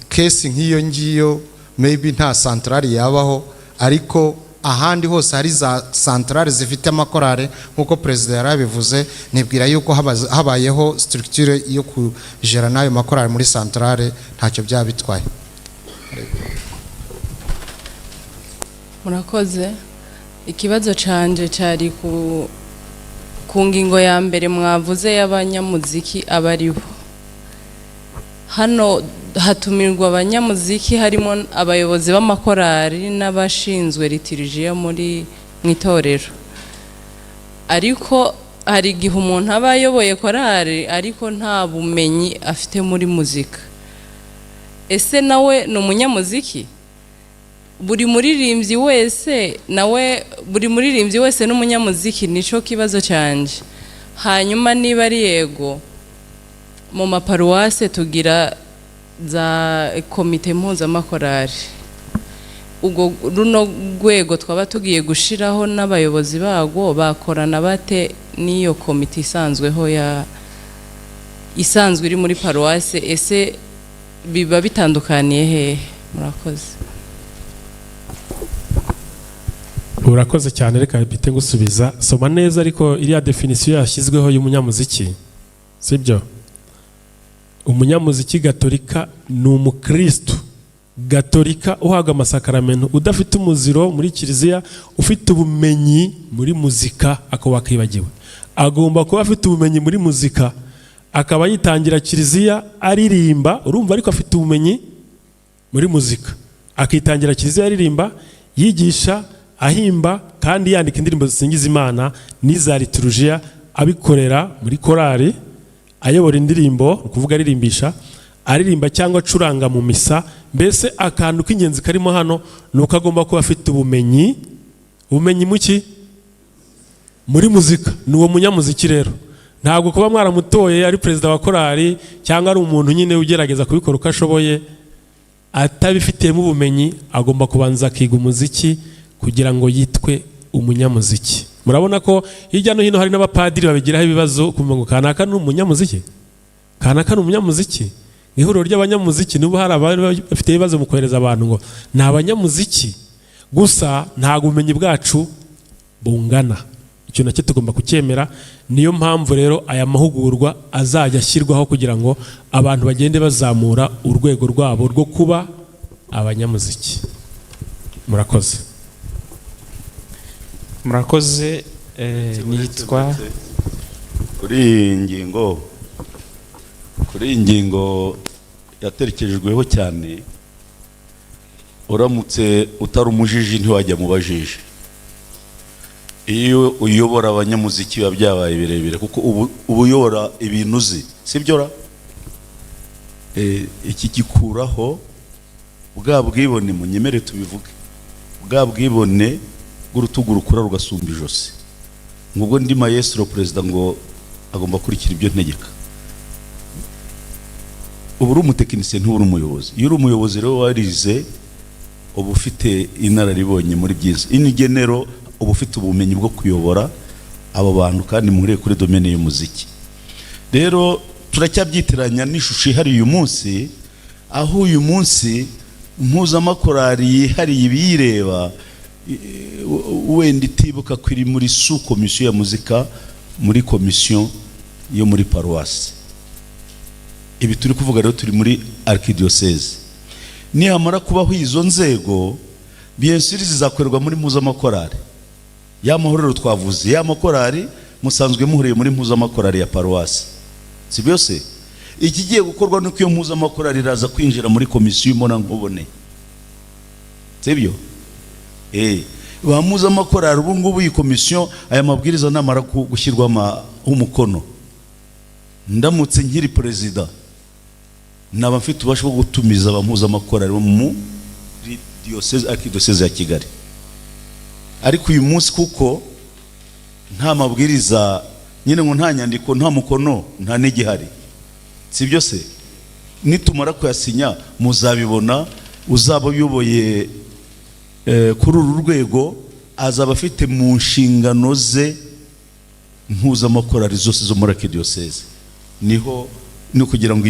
case nk'iyo ngiyo maybe nta centrale yabaho, ariko ahandi hose hari za centrale zifite amakorari nkuko president yarabivuze. Nibwira yuko habayeho structure yo kujera nayo makorari muri centrale ntacyo byaba bitwaye. Murakoze. Ikibazo canje cyari ku ngingo ya mbere mwavuze y'abanyamuziki abaribo. hano hatumirwa abanyamuziki harimo abayobozi b'amakorari n'abashinzwe litirijiya mu itorero, ariko hari igihe umuntu aba ayoboye korari ariko nta bumenyi afite muri muzika. Ese nawe ni umunyamuziki? Buri muririmbyi wese n'umunyamuziki, nico kibazo cyanje. Hanyuma niba ari yego, mu maparuwase tugira za komite mpuzamakorari, ubwo runo rwego twaba tugiye gushiraho n'abayobozi bago bakorana bate n'iyo komite isanzweho isanzwe iri muri paruwase? Ese biba bitandukaniye hehe? Murakoze. Urakoze cyane, reka bite gusubiza. Soma neza ariko iriya definisiyo yashyizweho y'umunyamuziki, sibyo? Umunyamuziki gatolika ni umukristo gatolika uhaga amasakaramentu, udafite umuziro muri kiliziya, ufite ubumenyi muri muzika, akaba wakibagiwe. Agomba kuba afite ubumenyi muri muzika, akaba yitangira kiliziya aririmba, urumva, ariko afite ubumenyi muri muzika, akitangira kiliziya aririmba, yigisha, ahimba, kandi yandika indirimbo zisingiza Imana n'iza liturujia, abikorera muri korari, ayobora indirimbo, ukuvuga aririmbisha, aririmba cyangwa acuranga mu misa. Mbese akantu k'ingenzi karimo hano nuko agomba kuba afite ubumenyi muki muri muzika. Ni uwo munyamuziki rero. Ntabwo kuba mwaramutoye ari perezida wa korari cyangwa ari umuntu nyine ugerageza kubikora uko ashoboye atabifitemo ubumenyi, agomba kubanza akiga umuziki kugira ngo yitwe umunyamuziki. Murabona ko hirya no hino hari n'abapadiri babigiraho ibibazo kumva ngo kanaka ni umunyamuziki, kanaka ni umunyamuziki. Ihuriro ry'abanyamuziki n'ubu hari abantu bafite ibibazo mu kohereza abantu ngo ni abanyamuziki gusa, ntabwo ubumenyi bwacu bungana. Icyo nacyo tugomba kucyemera. Niyo mpamvu rero aya mahugurwa azajya ashyirwaho kugira ngo abantu bagende bazamura urwego rwabo rwo kuba abanyamuziki. Murakoze. Murakoze. Nitwa kuri iyi ngingo yatekerejweho cyane. Uramutse utari umujiji ntiwajya mu bajiji. Iyo uyobora abanyamuziki biba byabaye birebire, kuko ubu uyobora ibintu uzi, sibyo ra? Iki gikuraho bwa bwibone, munyemere tubivuge, bwa bwibone bw'urutugu rukura rugasumba ijosi. Ngubwo ndi maestro perezida ngo agomba kurikira ibyo ntegeka. Ubu uri umutekinisiye nturi umuyobozi. Iyo uri umuyobozi rero warize, uba ufite inararibonye muri byiza, inigenero, uba ufite ubumenyi bwo kuyobora abo bantu, kandi muhuriye kuri domaine y'umuziki. Rero turacyabyitiranya n'ishusho ihari uyu munsi, aho uyu munsi mpuzamakorari yihariye ibiyireba wenda itibuka kwiri muri sous komisiyo ya muzika muri komisiyo yo muri paruwasi. Ibi turi kuvuga rero turi muri arkidiocese. Nihamara kubaho izo nzego, bien sûr zizakorerwa muri mpuzamakorari. Ya mahorero twavuze, ya makorari musanzwe muhuriye muri mpuzamakorari ya paruwasi, si byose? Ikigiye gukorwa nuko iyo mpuzamakorari iraza kwinjira muri komisiyo y'imona nkubone, sibyo? Ba mpuzamakorari ubu ngubu iyi komisiyo, aya mabwiriza namara gushyirwa umukono, ndamutse nkiri perezida, naba mfite ubasha bwo gutumiza ba mpuzamakorari mu diocese, arkidiocese ya Kigali. Ariko uyu munsi kuko nta mabwiriza nyine, ngo nta nyandiko, nta mukono, nta n'igihari, si byose? Nitumara kuyasinya muzabibona. Uzaba uyoboye kuri uru rwego azaba afite mu nshingano ze mpuzamakorari zose zo muri arkidiocese. Niho no kugira ngo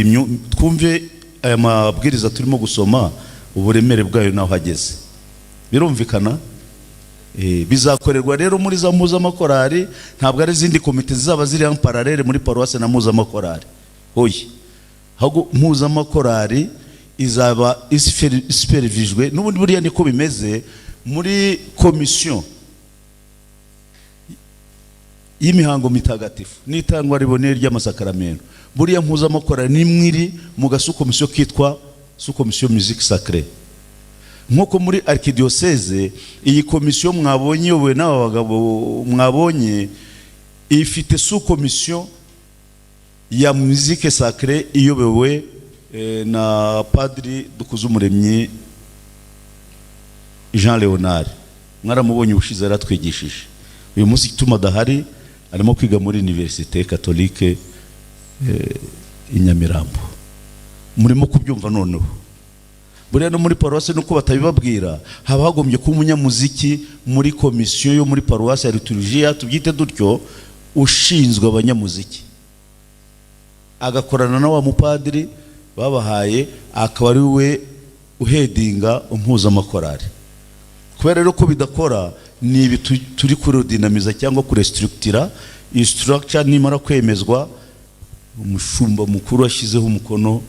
twumve aya mabwiriza turimo gusoma uburemere bwayo naho hageze. Birumvikana? Bizakorerwa rero muri za mpuzamakorari, ntabwo ari izindi komite zizaba ziri en parallele muri paruwase na mpuzamakorari. Oye, ahubwo mpuzamakorari izaba superviswe, n'ubundi buriya niko bimeze muri komisiyo y'imihango mitagatifu n'itangwa riboneye ry'amasakaramentu. Buriya mpuzamakorari nimwe iri mu gasukomisiyo kitwa sukomisiyo musique sacrée. Nk'uko muri arkidiocese iyi komisiyo mwabonye yobowe n'aba bagabo mwabonye ifite sukomisiyo ya musique sacrée iyobowe na Padiri Dukuzumuremyi Jean Leonard. Mwaramubonye ubushize yaratwigishije. Uyu munsi kituma dahari arimo kwiga muri Université Catholique i Nyamirambo. Murimo kubyumva noneho. Buriya no muri paruwasi nuko batabibabwira, haba hagombye kuba umunyamuziki muri komisiyo yo muri paruwasi ya liturujia, tubyite dutyo, ushinzwe abanyamuziki, agakorana na wa mupadiri babahaye, akaba ari we uhedinga impuzamakorari. Kubera rero ko bidakora, ni ibi turi kurodinamiza cyangwa kurestructura. Iyi structure nimara kwemezwa, umushumba mukuru ashyizeho umukono,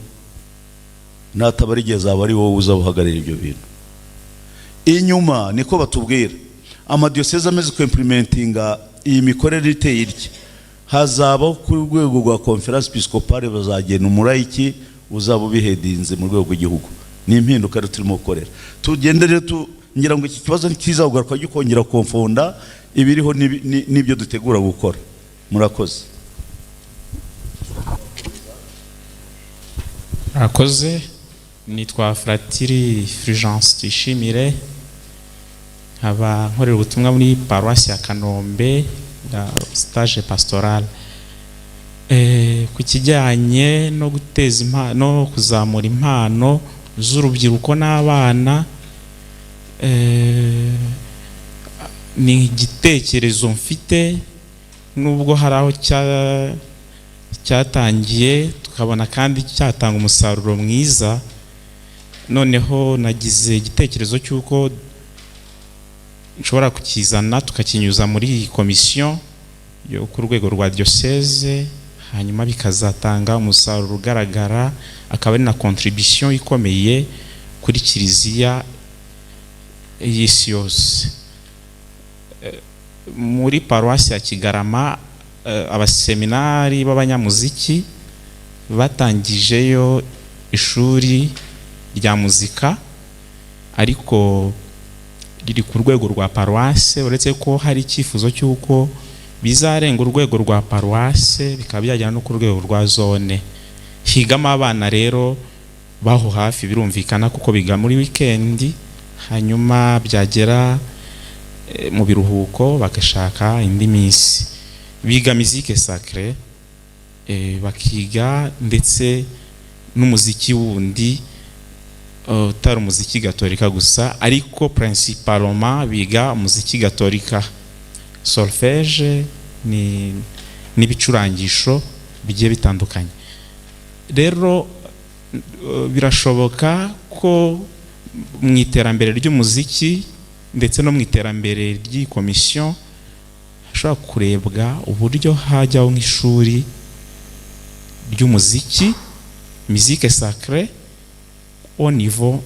natabari igihe azaba ari wowe uzabuhagarira ibyo bintu. Inyuma niko batubwira amadiyoseze ameze ku implementinga iyi mikorere iteye irye, hazabaho ku rwego rwa conference episcopale bazagena umurayiki uzaba ubihedinze mu rwego rw'igihugu. Ni impinduka turimo gukorera. Tugende rero ngira ngo iki kibazo ntikizagugaruka gikongera konfonda ibiriho n'ibyo dutegura gukora. Murakoze. Murakoze. Nitwa Fratiri Fulgence Tuyishimire, nkaba nkorera ubutumwa muri paruwasi ya Kanombe ya stage pastoral. Ku kijyanye no guteza no kuzamura impano z'urubyiruko n'abana, ni igitekerezo mfite, nubwo hari aho cyatangiye tukabona kandi cyatanga umusaruro mwiza. Noneho nagize igitekerezo cy'uko nshobora kukizana tukakinyuza muri iyi komisiyo yo ku rwego rwa diocese, hanyuma bikazatanga umusaruro ugaragara, akaba ari na contribution ikomeye kuri kiliziya y'isi yose. Muri paruwasi ya Kigarama abaseminari b'abanyamuziki batangijeyo ishuri rya muzika, ariko riri ku rwego rwa paruwase, uretse ko hari icyifuzo cy'uko bizarenga urwego rwa paruwase bikaba byagera no ku rwego rwa zone. Higamo abana rero baho hafi, birumvikana kuko biga muri weekend, hanyuma byagera mu biruhuko bagashaka indi minsi biga musique sacrée, bakiga ndetse n'umuziki wundi utari umuziki gatolika gusa, ariko principalement biga umuziki gatolika, solfège n'ibicurangisho bigiye bitandukanye. Rero birashoboka ko mu iterambere ry'umuziki ndetse no mu iterambere ry'iyi komisiyo hashobora kurebwa uburyo hajyaho nk'ishuri ry'umuziki musique sacrée au niveau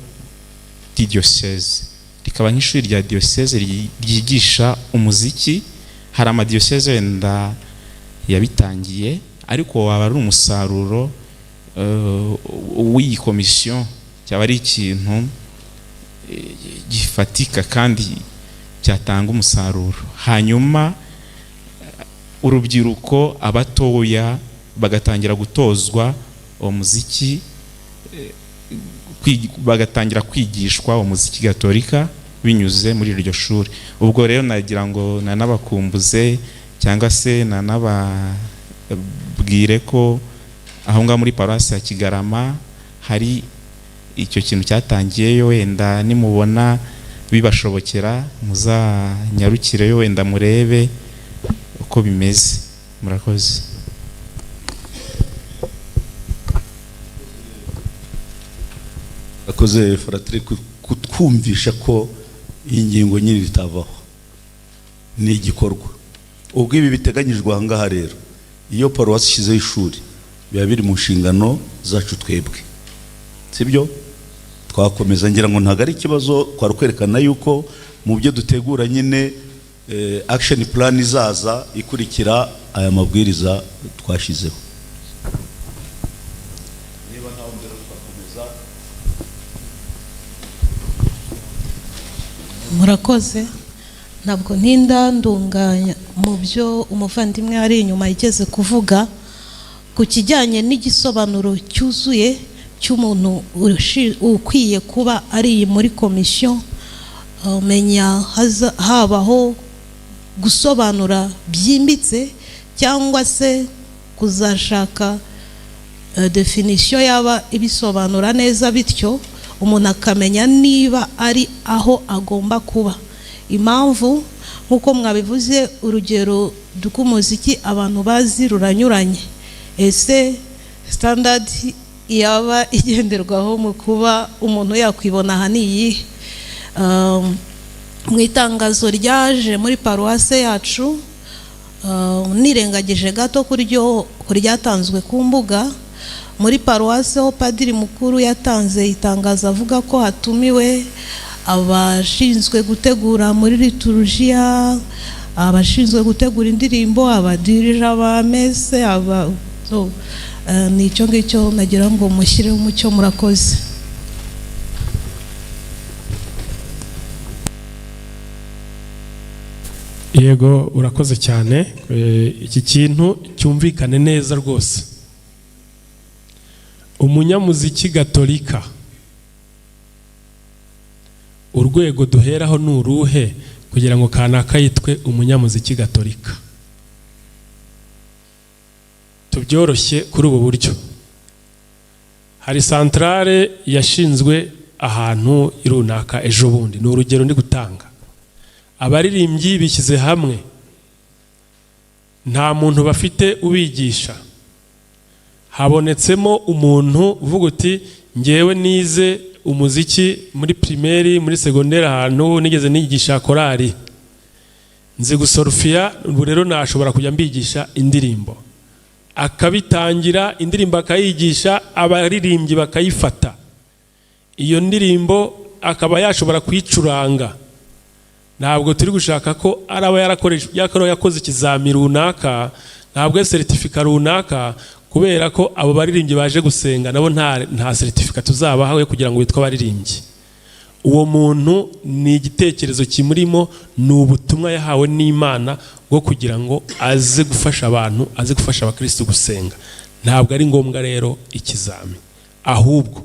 du diocèse, rikaba nk'ishuri rya diocèse ryigisha umuziki. Hari amadiyoseze wenda yabitangiye, ariko waba ari umusaruro w'iyi komisiyo, cyaba ari ikintu gifatika kandi cyatanga umusaruro. Hanyuma urubyiruko abatoya bagatangira gutozwa umuziki, bagatangira kwigishwa umuziki gatolika binyuze muri iryo shuri. Ubwo rero nagira ngo nanabakumbuze cyangwa se nanababwire ko aho ngaho muri paruwasi ya Kigarama hari icyo kintu cyatangiyeyo, wenda nimubona bibashobokera muzanyarukireyo wenda murebe uko bimeze. Murakoze. Akoze Fratiri kutwumvisha ko iyi ngingo nyiri ritavaho, ni igikorwa. Ubwo ibi biteganyijwe aha ngaha rero, iyo paruwasi ishyizeho ishuri biba biri mu nshingano zacu twebwe, sibyo? Twakomeza, ngira ngo ntabwo ari ikibazo, twari kwerekana yuko mu byo dutegura nyine action plan izaza ikurikira aya mabwiriza twashizeho. Murakoze. Ntabwo ntinda ndunganya mu byo umuvandimwe ari inyuma yigeze kuvuga ku kijyanye n'igisobanuro cyuzuye cy'umuntu ukwiye kuba ari muri komisiyo. Menya habaho gusobanura byimbitse cyangwa se kuzashaka definisiyo yaba ibisobanura neza, bityo umuntu akamenya niba ari aho agomba kuba. Impamvu nk'uko mwabivuze, urugero rw'umuziki abantu bazi ruranyuranye. Ese standard yaba igenderwaho mu kuba umuntu yakwibona aha ni iyihe? Mu itangazo ryaje muri paruwase yacu, nirengagije gato ryatanzwe ku mbuga, muri paruwase ho padiri mukuru yatanze itangazo avuga ko hatumiwe abashinzwe gutegura muri liturujia, abashinzwe gutegura indirimbo, abadirija ba mese, ni icyo ngicyo nagira ngo mushyire umucyo. Murakoze. Yego, urakoze cyane. Iki kintu cyumvikane neza rwose. Umunyamuziki gatolika, urwego duheraho ni uruhe kugira ngo kanaka yitwe umunyamuziki gatolika? Tubyoroshye kuri ubu buryo. Hari santrale yashinzwe ahantu runaka ejo bundi, ni urugero ndi gutanga. Abaririmbyi bishyize hamwe, nta muntu bafite ubigisha. Habonetsemo umuntu uvuga uti ngewe nize umuziki muri primaire, muri secondaire, ahantu nigeze nigisha korali, nzi gusorufia, ubu rero nashobora kujya mbigisha indirimbo. Akabitangira indirimbo akayigisha, abaririmbyi bakayifata. Iyo ndirimbo akaba yashobora kwicuranga. Ntabwo turi gushaka ko araba yakoze ikizami runaka, ntabwo certificate runaka, kubera ko abo baririmbyi baje gusenga nabo nta certificate tuzabahawe kugira ngo witwe abaririmbyi. Uwo muntu ni igitekerezo kimurimo, ni ubutumwa yahawe n'Imana bwo kugira ngo aze gufasha abantu, aze gufasha abakristo gusenga. Ntabwo ari ngombwa rero ikizami, ahubwo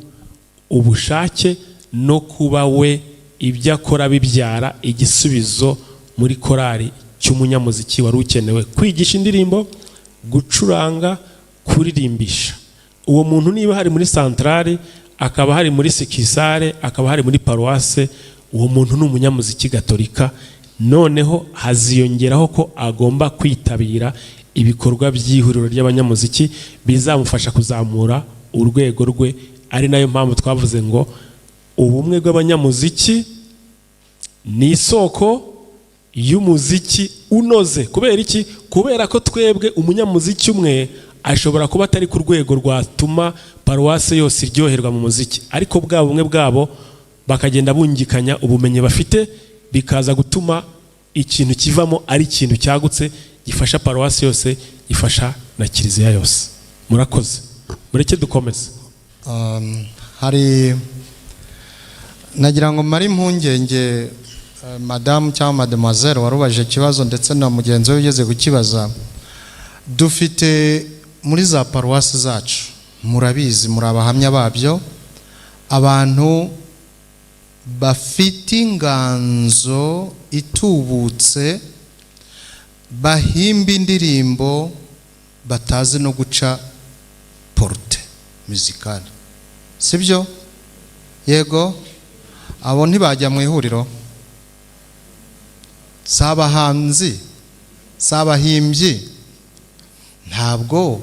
ubushake no kuba we ibyo akora bibyara igisubizo muri korali cy'umunyamuziki wari ukenewe kwigisha indirimbo, gucuranga, kuririmbisha. Uwo muntu niba hari muri santrale, akaba hari muri sikisare, akaba hari muri paruwase, uwo muntu ni umunyamuziki gatolika. Noneho haziyongeraho ko agomba kwitabira ibikorwa by'ihuriro ry'abanyamuziki bizamufasha kuzamura urwego rwe. Ari nayo mpamvu twavuze ngo ubumwe bw'abanyamuziki ni isoko y'umuziki unoze. Kubera iki? Kubera ko twebwe umunyamuziki umwe ashobora kuba atari ku rwego rwatuma paruwase yose iryoherwa mu muziki, ariko bwa bumwe bwabo bakagenda bungikanya ubumenyi bafite, bikaza gutuma ikintu kivamo ari ikintu cyagutse gifasha paruwase yose, gifasha na kiliziya yose. Murakoze, mureke dukomeze. Hari nagira ngo mari impungenge madamu cyangwa mademoiselle warubajije ikibazo ndetse na mugenzi we ugeze kukibaza. Dufite muri za paruwasi zacu, murabizi, muri abahamya babyo, abantu bafite inganzo itubutse, bahimba indirimbo batazi no guca porte musicale, sibyo? Yego, abo ntibajya mu ihuriro, sabahanzi, sabahimbyi, ntabwo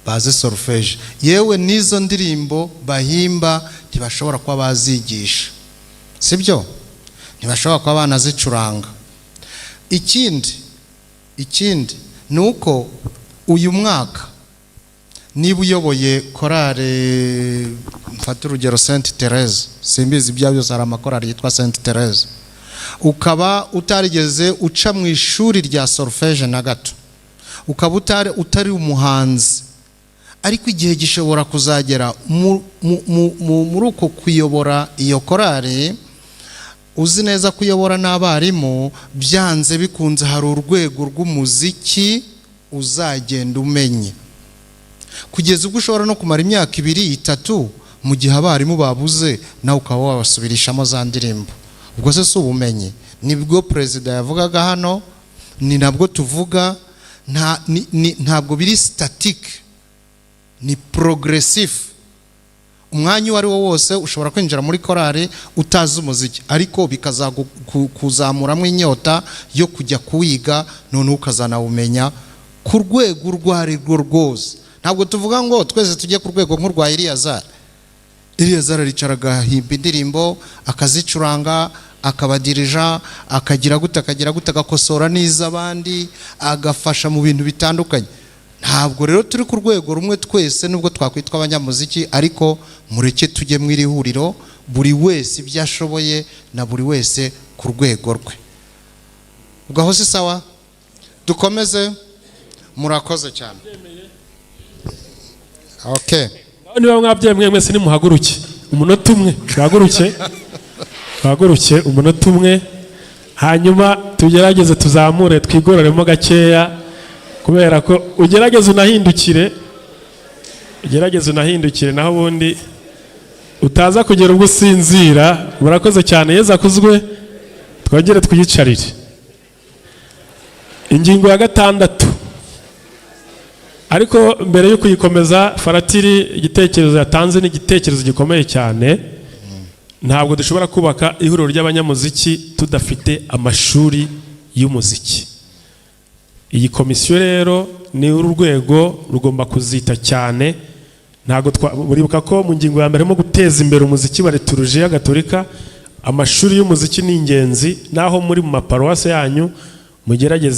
bazi solfège. Yewe nizo ndirimbo bahimba ntibashobora kuba bazigisha, sibyo? Ntibashobora kuba banazicuranga. Ikindi ni uko uyu mwaka niba uyoboye korale, mfata urugero Sainte Thérèse, simbizi ibya byose, hari amakorali yitwa Sainte Thérèse, ukaba utarigeze uca mu ishuri rya solfège na gato, ukaba utari umuhanzi, ariko igihe gishobora kuzagera muri uko kuyobora iyo korari, uzi neza kuyobora n'abarimu, byanze bikunze hari urwego rw'umuziki uzagenda umenye, kugeza ubwo ushobora no kumara imyaka 2-3 mu gihe abarimu babuze, nawe ukaba wabasubirishamo za ndirimbo. Ubwo se si ubumenyi? Nibwo perezida yavugaga hano, ni nabwo tuvuga, ntabwo biri statique, ni progressif. Umwanya uwo ari wo wose ushobora kwinjira muri korari utazi umuziki, ariko bikazakuzamuramo inyota yo kujya kuwiga, none ukazanawumenya ku rwego urwo ari rwo rwose. Ntabwo tuvuga ngo twese tujye ku rwego nk'urwa Eliyazari aricaraga ahimba indirimbo, akazicuranga, akabadirija, akagira gute agakosora n'iz'abandi, agafasha mu bintu bitandukanye. Ntabwo rero turi ku rwego rumwe twese, nubwo twakwitwa abanyamuziki, ariko mureke tujye mu iri huriro, buri wese ibyo ashoboye na buri wese ku rwego rwe. Ubwo aho si sawa? Dukomeze. Murakoze cyane. Okay. Niba mwabyemwe mwese nimuhaguruke umunota umwe, twahaguruke umunota umwe, hanyuma tugerageze tuzamure twigororemo gakeya, kubera ko ugerageze unahindukire naho ubundi utaza kugera ubwo usinzira. Murakoze cyane, Yezu akuzwe. Twongere twiyicarire. Ingingo ya 6, ariko mbere yo kuyikomeza, Faratiri igitekerezo yatanze ni igitekerezo gikomeye cyane. Ntabwo dushobora kubaka ihuriro ry'abanyamuziki tudafite amashuri y'umuziki. Iyi komisiyo rero ni urwego rugomba kuzita cyane. Ntabwo buribuka ko mu ngingo ya mbere mo guteza imbere umuziki wa liturujia gatolika, amashuri y'umuziki ni ingenzi, naho muri mu maparuwase yanyu mugerageze